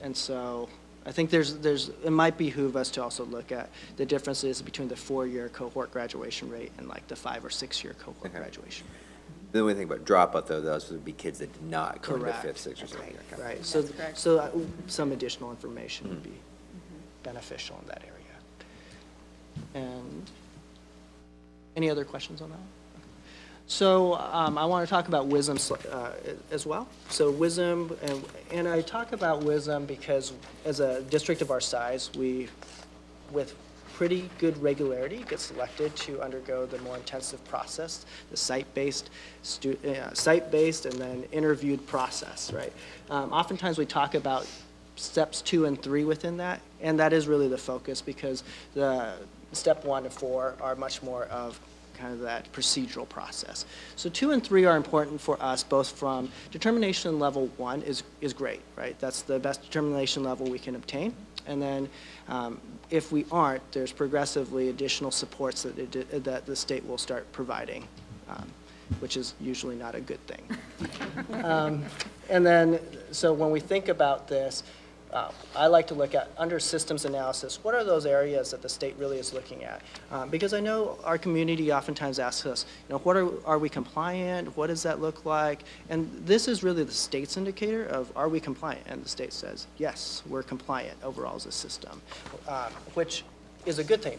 and so I think it might behoove us to also look at the differences between the 4-year cohort graduation rate and like the 5 or 6 year cohort graduation rate. The only thing about dropout, though, those would be kids that did not go to the 5th, 6th, or 7th year. Right. So some additional information would be beneficial in that area. And any other questions on that? So I want to talk about WISM as well. So WISM, and I talk about WISM because as a district of our size, we, with pretty good regularity, get selected to undergo the more intensive process, the site-based and then interviewed process, right? Oftentimes we talk about steps 2 and 3 within that, and that is really the focus because the step 1 to 4 are much more of kind of that procedural process. So 2 and 3 are important for us, both from determination level 1 is great, right? That's the best determination level we can obtain. And then if we aren't, there's progressively additional supports that the state will start providing, which is usually not a good thing. And then, so when we think about this, I like to look at under systems analysis, what are those areas that the state really is looking at? Because I know our community oftentimes asks us, what are we compliant? What does that look like? And this is really the state's indicator of, are we compliant? And the state says, yes, we're compliant overall as a system, which is a good thing.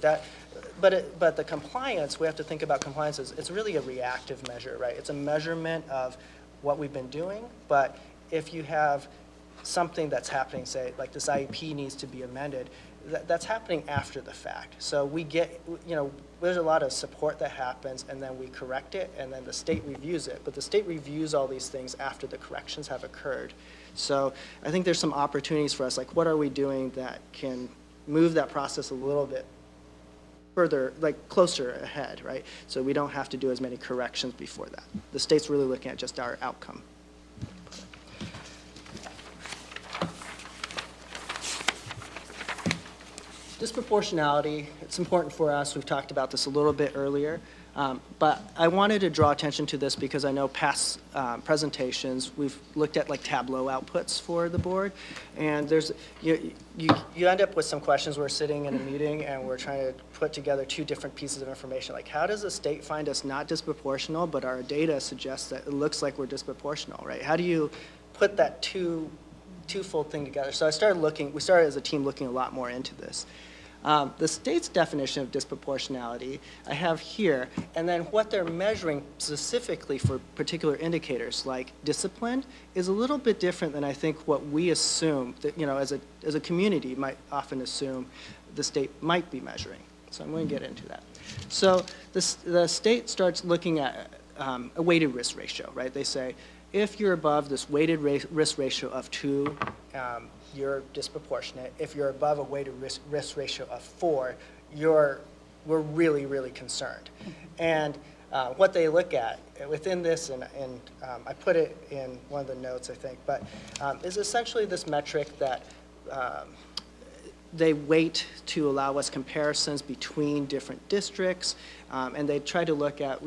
But the compliance, we have to think about compliance as, it's really a reactive measure, right? It's a measurement of what we've been doing, but if you have something that's happening, say, like this IEP needs to be amended, that's happening after the fact. So we get, there's a lot of support that happens, and then we correct it, and then the state reviews it. But the state reviews all these things after the corrections have occurred. So I think there's some opportunities for us, like what are we doing that can move that process a little bit further, like closer ahead, right? So we don't have to do as many corrections before that. The state's really looking at just our outcome. Disproportionality, it's important for us. We've talked about this a little bit earlier, but I wanted to draw attention to this because I know past presentations, we've looked at like Tableau outputs for the board, and there's, you end up with some questions. We're sitting in a meeting and we're trying to put together 2 different pieces of information. Like, how does the state find us not disproportional, but our data suggests that it looks like we're disproportional, right? How do you put that 2 twofold thing together. So we started as a team looking a lot more into this. The state's definition of disproportionality I have here, and then what they're measuring specifically for particular indicators like discipline is a little bit different than I think what we assume that, as a community might often assume the state might be measuring. So I'm going to get into that. So the state starts looking at a weighted risk ratio, right? They say, if you're above this weighted risk ratio of 2, you're disproportionate. If you're above a weighted risk ratio of 4, we're really, really concerned. And what they look at within this, and I put it in one of the notes, I think, but is essentially this metric that they weight to allow us comparisons between different districts, and they try to look at,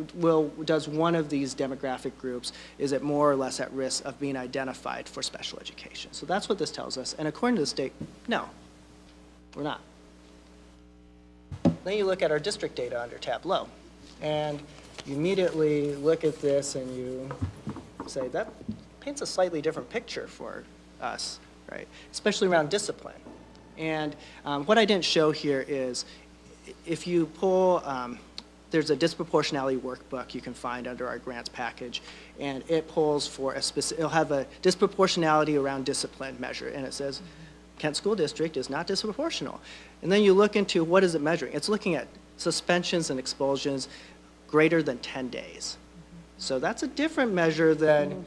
does one of these demographic groups, is it more or less at risk of being identified for special education? So that's what this tells us, and according to the state, no, we're not. Then you look at our district data under Tableau, and you immediately look at this and you say, that paints a slightly different picture for us, right? Especially around discipline. And what I didn't show here is if you pull, there's a disproportionality workbook you can find under our grants package, and it pulls for a specific, it'll have a disproportionality around discipline measure, and it says Kent School District is not disproportional. And then you look into what is it measuring? It's looking at suspensions and expulsions greater than 10 days. So that's a different measure than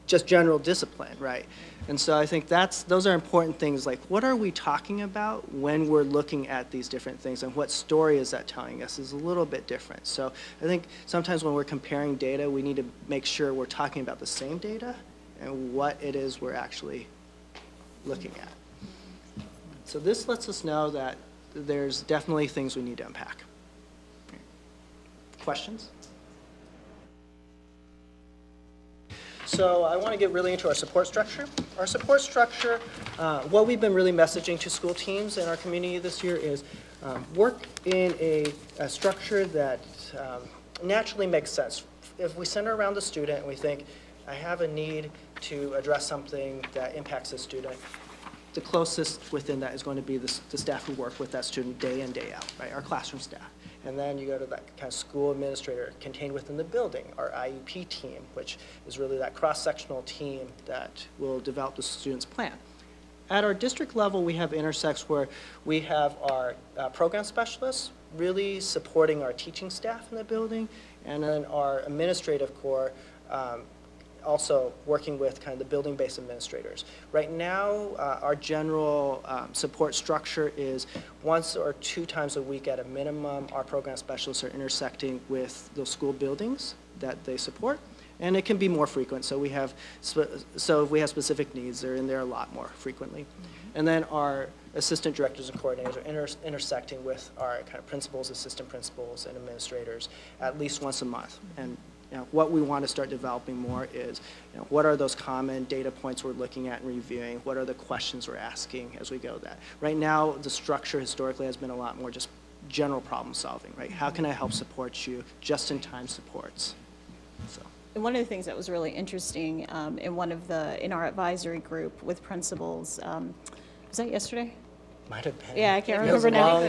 just general discipline, right? And so I think those are important things, like what are we talking about when we're looking at these different things, and what story is that telling us is a little bit different. So I think sometimes when we're comparing data, we need to make sure we're talking about the same data and what it is we're actually looking at. So this lets us know that there's definitely things we need to unpack. Questions? So I want to get really into our support structure. Our support structure, what we've been really messaging to school teams in our community this year is work in a structure that naturally makes sense. If we center around the student and we think, I have a need to address something that impacts the student, the closest within that is going to be the staff who work with that student day in, day out, right? Our classroom staff. And then you go to that kind of school administrator contained within the building, our IEP team, which is really that cross-sectional team that will develop the student's plan. At our district level, we have intersects where we have our program specialists really supporting our teaching staff in the building, and then our administrative core also working with kind of the building-based administrators. Right now, our general support structure is once or 2 times a week at a minimum, our program specialists are intersecting with those school buildings that they support, and it can be more frequent. So if we have specific needs, they're in there a lot more frequently. And then our assistant directors and coordinators are intersecting with our kind of principals, assistant principals, and administrators at least once a month. And what we want to start developing more is, what are those common data points we're looking at and reviewing? What are the questions we're asking as we go that? Right now, the structure historically has been a lot more just general problem solving, right? How can I help support you? Just-in-time supports. So. And one of the things that was really interesting in our advisory group with principals, was that yesterday? Might have been. Yeah, I can't remember now.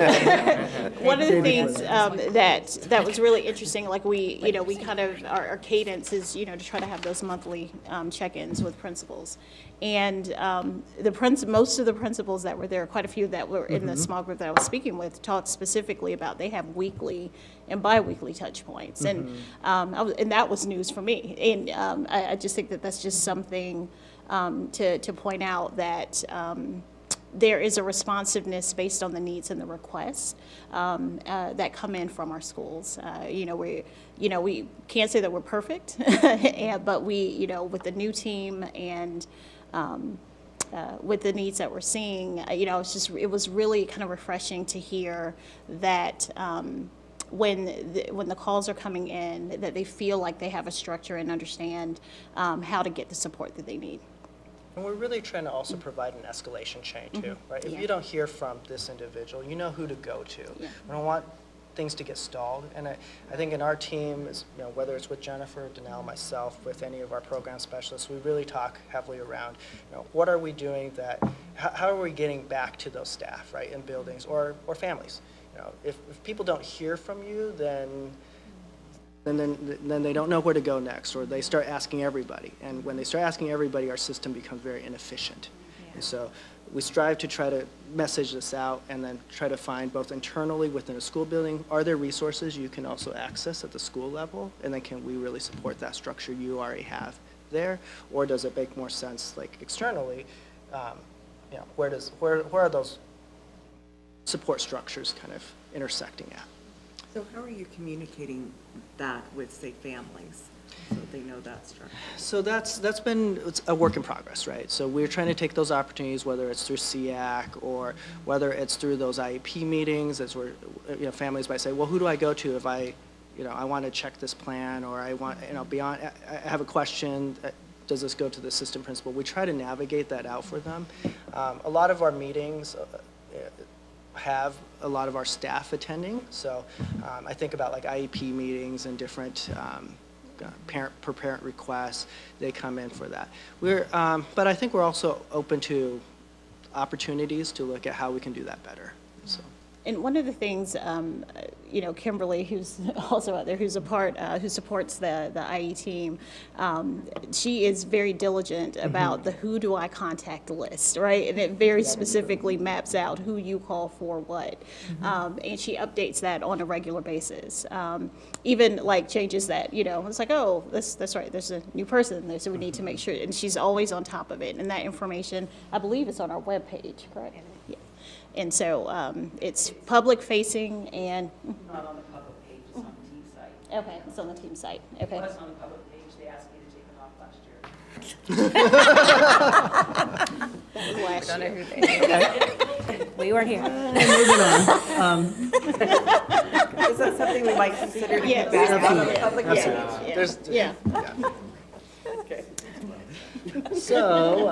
One of the things that was really interesting, like we kind of, our cadence is, to try to have those monthly check-ins with principals. And most of the principals that were there, quite a few that were in the small group that I was speaking with, talked specifically about they have weekly and bi-weekly touch points. And that was news for me. And I just think that that's just something to point out that there is a responsiveness based on the needs and the requests that come in from our schools. We can't say that we're perfect, but we, with the new team and with the needs that we're seeing, it was really kind of refreshing to hear that when the calls are coming in, that they feel like they have a structure and understand how to get the support that they need. And we're really trying to also provide an escalation chain too, right? If you don't hear from this individual, you know who to go to. We don't want things to get stalled. And I think in our team, whether it's with Jennifer, Danelle, myself, with any of our program specialists, we really talk heavily around, what are we doing how are we getting back to those staff, right, in buildings or families? If people don't hear from you, then they don't know where to go next, or they start asking everybody. And when they start asking everybody, our system becomes very inefficient. Yeah. And so we strive to try to message this out and then try to find both internally within a school building, are there resources you can also access at the school level? And then can we really support that structure you already have there? Or does it make more sense, like externally, where are those support structures kind of intersecting at? So how are you communicating that with, say, families, so they know that structure? So that's been a work in progress, right? So we're trying to take those opportunities, whether it's through SEAC or whether it's through those IEP meetings, as we're, families might say, well, who do I go to if I want to check this plan, or I want, beyond, I have a question, does this go to the assistant principal? We try to navigate that out for them. A lot of our meetings have a lot of our staff attending. So I think about like IEP meetings and different parent requests. They come in for that. But I think we're also open to opportunities to look at how we can do that better. So. And one of the things, Kimberly, who's also out there, who supports the IE team, she is very diligent about the who do I contact list, right? And it very specifically maps out who you call for what. And she updates that on a regular basis. Even like changes that, it's like, oh, that's right, there's a new person there, so we need to make sure. And she's always on top of it. And that information, I believe, is on our webpage, correct? Yeah. And so it's public facing and. Not on the public page, it's on the team site. Okay, it's on the team site. Okay. It was on the public page, they asked me to take it off last year. That was last I don't year. know who they We weren't here. Moving on. Is that something we might consider to get back on the public page? Yeah. Okay. So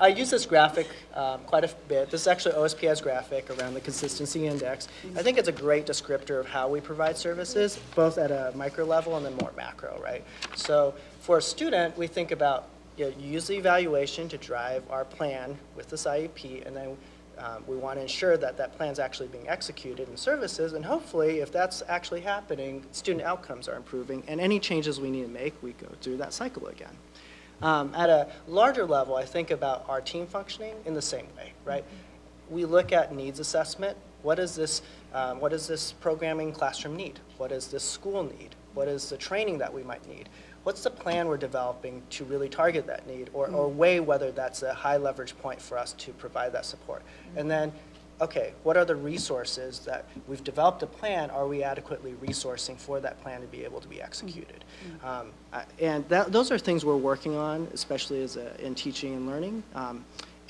I use this graphic quite a bit. This is actually OSPI's graphic around the consistency index. I think it's a great descriptor of how we provide services, both at a micro level and then more macro, right? So for a student, we think about, you use the evaluation to drive our plan with this IEP, and then we want to ensure that that plan is actually being executed in services, and hopefully, if that's actually happening, student outcomes are improving, and any changes we need to make, we go through that cycle again. At a larger level, I think about our team functioning in the same way, right? We look at needs assessment. What does this programming classroom need? What does this school need? What is the training that we might need? What's the plan we're developing to really target that need, or weigh whether that's a high leverage point for us to provide that support? And then, okay, what are the resources that we've developed a plan, are we adequately resourcing for that plan to be able to be executed? And those are things we're working on, especially in teaching and learning,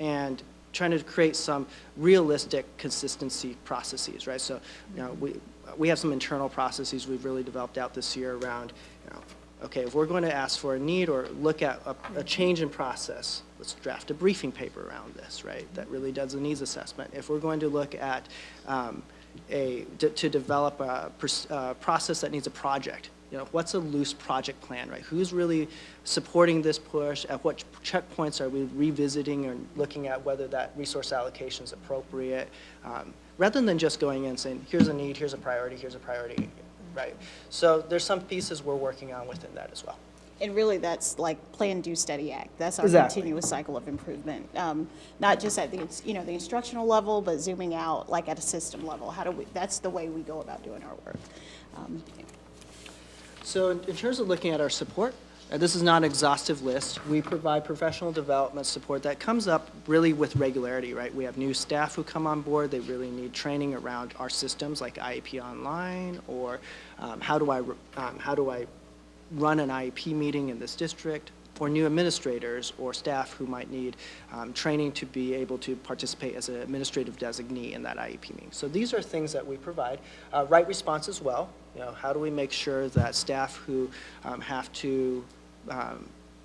and trying to create some realistic consistency processes, right? So, we have some internal processes we've really developed out this year around, okay, if we're going to ask for a need or look at a change in process, let's draft a briefing paper around this, right? That really does a needs assessment. If we're going to look at to develop a process that needs a project, what's a loose project plan, right? Who's really supporting this push? At what checkpoints are we revisiting and looking at whether that resource allocation is appropriate? Rather than just going in and saying, here's a need, here's a priority, right? So there's some pieces we're working on within that as well. And really, that's like plan, do, study, act. That's our Exactly. continuous cycle of improvement. Not just at the the instructional level, but zooming out like at a system level. That's the way we go about doing our work. So in terms of looking at our support, this is not an exhaustive list. We provide professional development support that comes up really with regularity, right? We have new staff who come on board. They really need training around our systems like IEP Online, or how do I run an IEP meeting in this district, or new administrators or staff who might need training to be able to participate as an administrative designee in that IEP meeting. So these are things that we provide. Right response as well. How do we make sure that staff who have to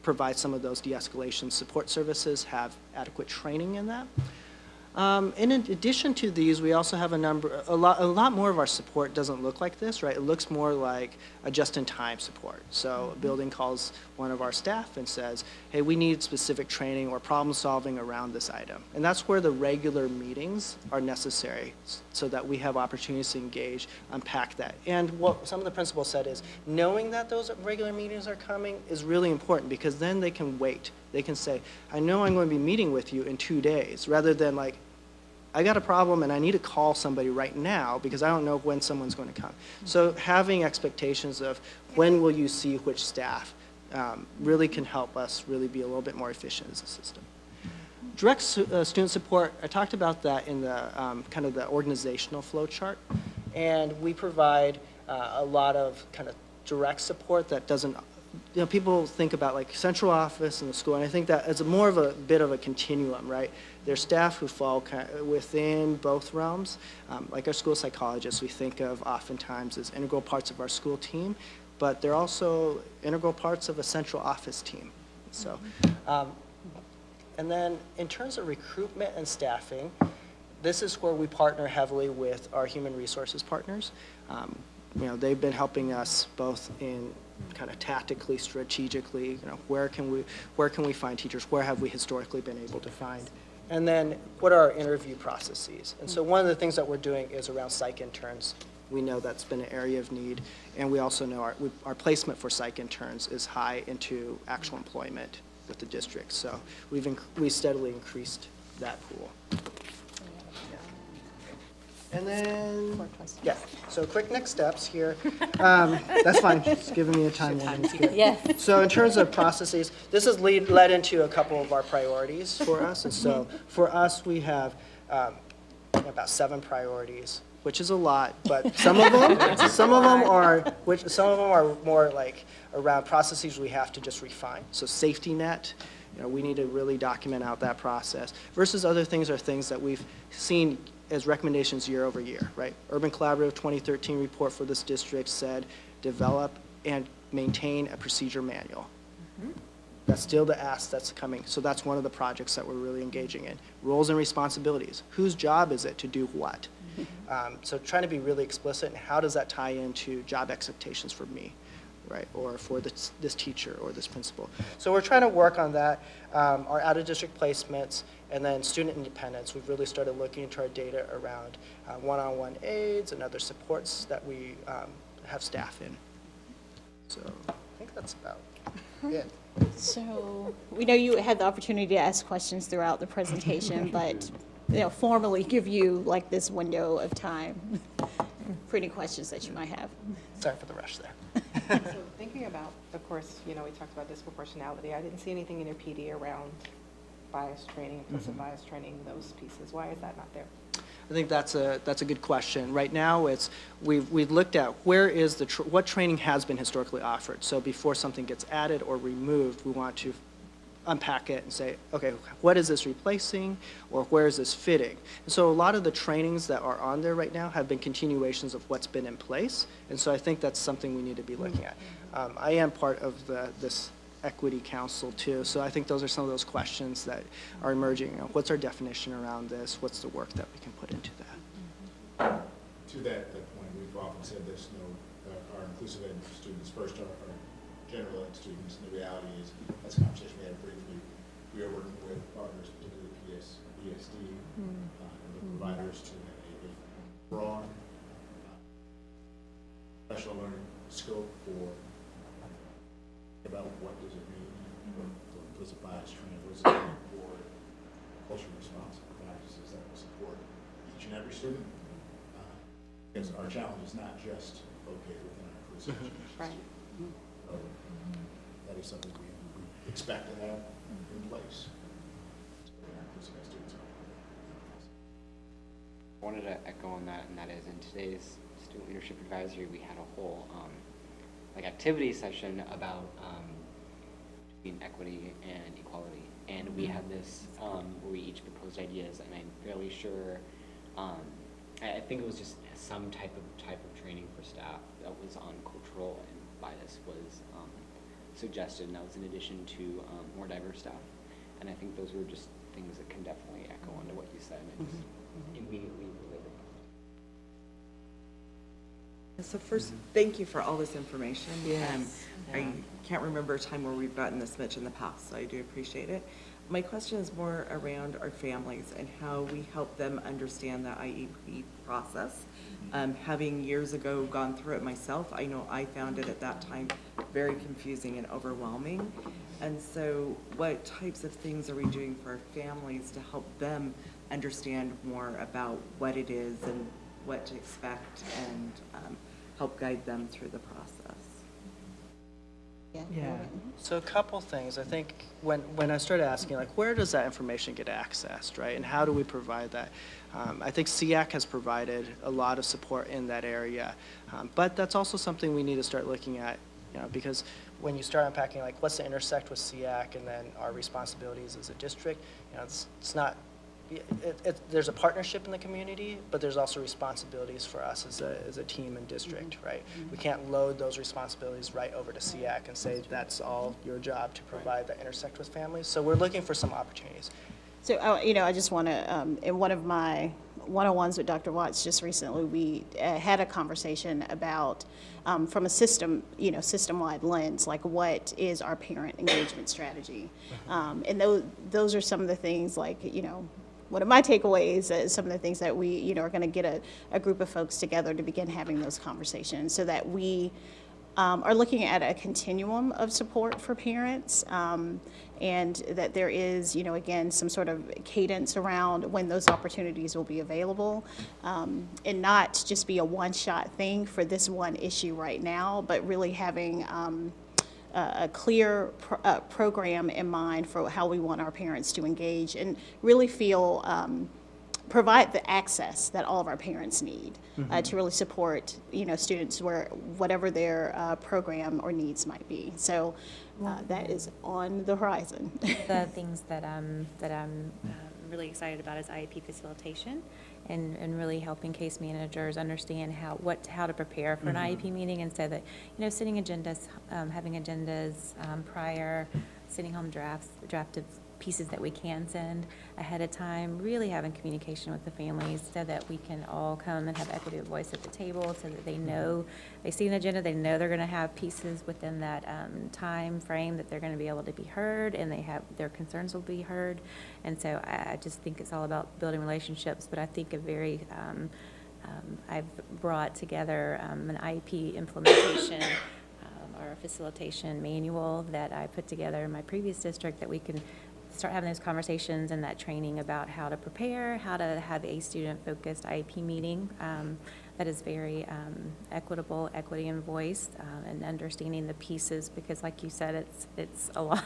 provide some of those de-escalation support services have adequate training in that? In addition to these, we also have a lot more of our support doesn't look like this, right? It looks more like a just-in-time support. So a building calls one of our staff and says, hey, we need specific training or problem solving around this item. And that's where the regular meetings are necessary so that we have opportunities to engage, unpack that. And what some of the principals said is, knowing that those regular meetings are coming is really important because then they can wait. They can say, I know I'm going to be meeting with you in 2 days, rather than like, I got a problem and I need to call somebody right now because I don't know when someone's going to come. So having expectations of when will you see which staff really can help us really be a little bit more efficient as a system. Direct student support, I talked about that in the kind of the organizational flow chart. And we provide a lot of kind of direct support that doesn't, you know, people think about like central office in the school, and I think that it's more of a bit of a continuum, right? There's staff who fall kind of within both realms. Like our school psychologists, we think of oftentimes as integral parts of our school team, but they're also integral parts of a central office team. So, and then in terms of recruitment and staffing, this is where we partner heavily with our human resources partners. You know, they've been helping us both in kind of tactically, strategically, you know, where can we find teachers? Where have we historically been able to find? And then what are our interview processes? And so one of the things that we're doing is around psych interns. We know that's been an area of need, and we also know our placement for psych interns is high into actual employment with the district. So we steadily increased that pool. And then, yeah, so quick next steps here. That's fine, just giving me a time warning. Yes. So in terms of processes, this has led into a couple of our priorities for us. And so for us, we have about 7 priorities, which is a lot, but some of them are more like around processes we have to just refine. So safety net, you know, we need to really document out that process, versus other things are things that we've seen as recommendations year over year, right? Urban Collaborative 2013 report for this district said, develop and maintain a procedure manual. That's still the ask that's coming. So that's one of the projects that we're really engaging in. Roles and responsibilities. Whose job is it to do what? So trying to be really explicit in how does that tie into job expectations for me, right? Or for this teacher or this principal. So we're trying to work on that. Our out-of-district placements, and then student independence. We've really started looking into our data around one-on-one aids and other supports that we have staff in. So I think that's about it. So we know you had the opportunity to ask questions throughout the presentation, but you know, formally give you like this window of time for any questions that you might have. Sorry for the rush there. So thinking about, of course, you know, we talked about disproportionality. I didn't see anything in your PD around bias training, implicit bias training, those pieces. Why is that not there? I think that's a good question. Right now, we've looked at where is what training has been historically offered. So before something gets added or removed, we want to unpack it and say, okay, what is this replacing, or where is this fitting? And so a lot of the trainings that are on there right now have been continuations of what's been in place, and so I think that's something we need to be looking at. I am part of this Equity Council too, so I think those are some of those questions that are emerging. You know, what's our definition around this? What's the work that we can put into that? To that point, we've often said this, you know, our inclusive ed students first are general ed students, and the reality is, that's a conversation we had briefly. We are working with partners, particularly KSD, and the providers to have a broad special learning scope for about what does it mean for implicit bias training, what does it mean for culturally responsible practices that will support each and every student. Because our challenge is not just located within our inclusive education. Right. So that is something we expect to have in place. So our inclusive ed students are. I wanted to echo on that, and that is in today's Student Leadership Advisory, we had a whole like activity session about between equity and equality, and we had this where we each proposed ideas, and I'm fairly sure I think it was just some type of training for staff that was on cultural and bias was suggested, and that was in addition to more diverse staff. And I think those were just things that can definitely echo onto what you said and just immediately related. So first, thank you for all this information. Yes. I can't remember a time where we've gotten this much in the past, so I do appreciate it. My question is more around our families and how we help them understand the IEP process. Having years ago gone through it myself, I know I found it at that time very confusing and overwhelming. And so what types of things are we doing for our families to help them understand more about what it is and what to expect and help guide them through the process? Yeah, so a couple things. I think when I started asking, like, where does that information get accessed, right? And how do we provide that? I think SEAC has provided a lot of support in that area. But that's also something we need to start looking at, you know, because when you start unpacking, like, what's the intersect with SEAC and then our responsibilities as a district, you know, it's not, there's a partnership in the community, but there's also responsibilities for us as a team and district, right? We can't load those responsibilities right over to SEAC and say that's all your job to provide that intersect with families. So we're looking for some opportunities. So, you know, I just want to, in one of my one-on-ones with Dr. Watts just recently, we had a conversation about, from a system-wide lens, like what is our parent engagement strategy? And those are some of the things, like, you know, one of my takeaways is some of the things that we, you know, are going to get a group of folks together to begin having those conversations so that we are looking at a continuum of support for parents, and that there is, you know, again, some sort of cadence around when those opportunities will be available, and not just be a one-shot thing for this one issue right now, but really having a clear program in mind for how we want our parents to engage and really feel, provide the access that all of our parents need to really support, you know, students where whatever their program or needs might be. So that is on the horizon. The things that I'm really excited about is IEP facilitation and really helping case managers understand how to prepare for an IEP meeting, and so that, you know, setting agendas, having agendas prior, sending home draft of pieces that we can send ahead of time, really having communication with the families so that we can all come and have equity of voice at the table, so that they know, they see an agenda, they know they're going to have pieces within that time frame that they're going to be able to be heard, and their concerns will be heard. And so I just think it's all about building relationships, but I think I've brought together an IEP implementation or a facilitation manual that I put together in my previous district, that we can start having those conversations and that training about how to prepare, how to have a student-focused IEP meeting that is very equitable, equity and voice, and understanding the pieces, because like you said, it's a lot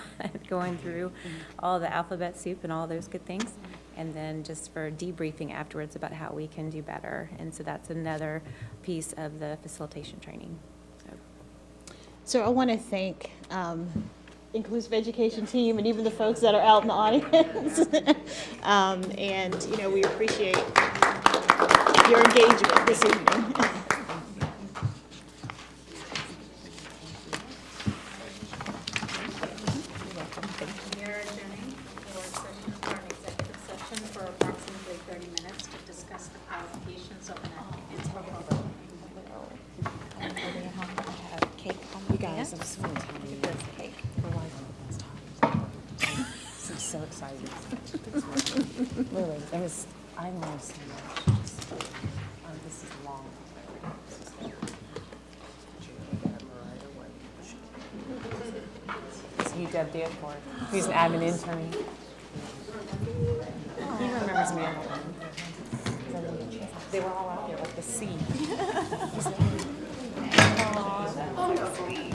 going through all the alphabet soup and all those good things, and then just for debriefing afterwards about how we can do better. And so that's another piece of the facilitation training. So I want to thank Inclusive Education team and even the folks that are out in the audience. And, you know, we appreciate your engagement this evening. We are adjourning for our executive session for approximately 30 minutes to discuss the qualifications of an applicant. You guys, I'm just going to tell you this cake. This is so exciting. Really, I learned so much. This is long. It's UW for it. He's an admin intern. He remembers me. They were all out there like the sea.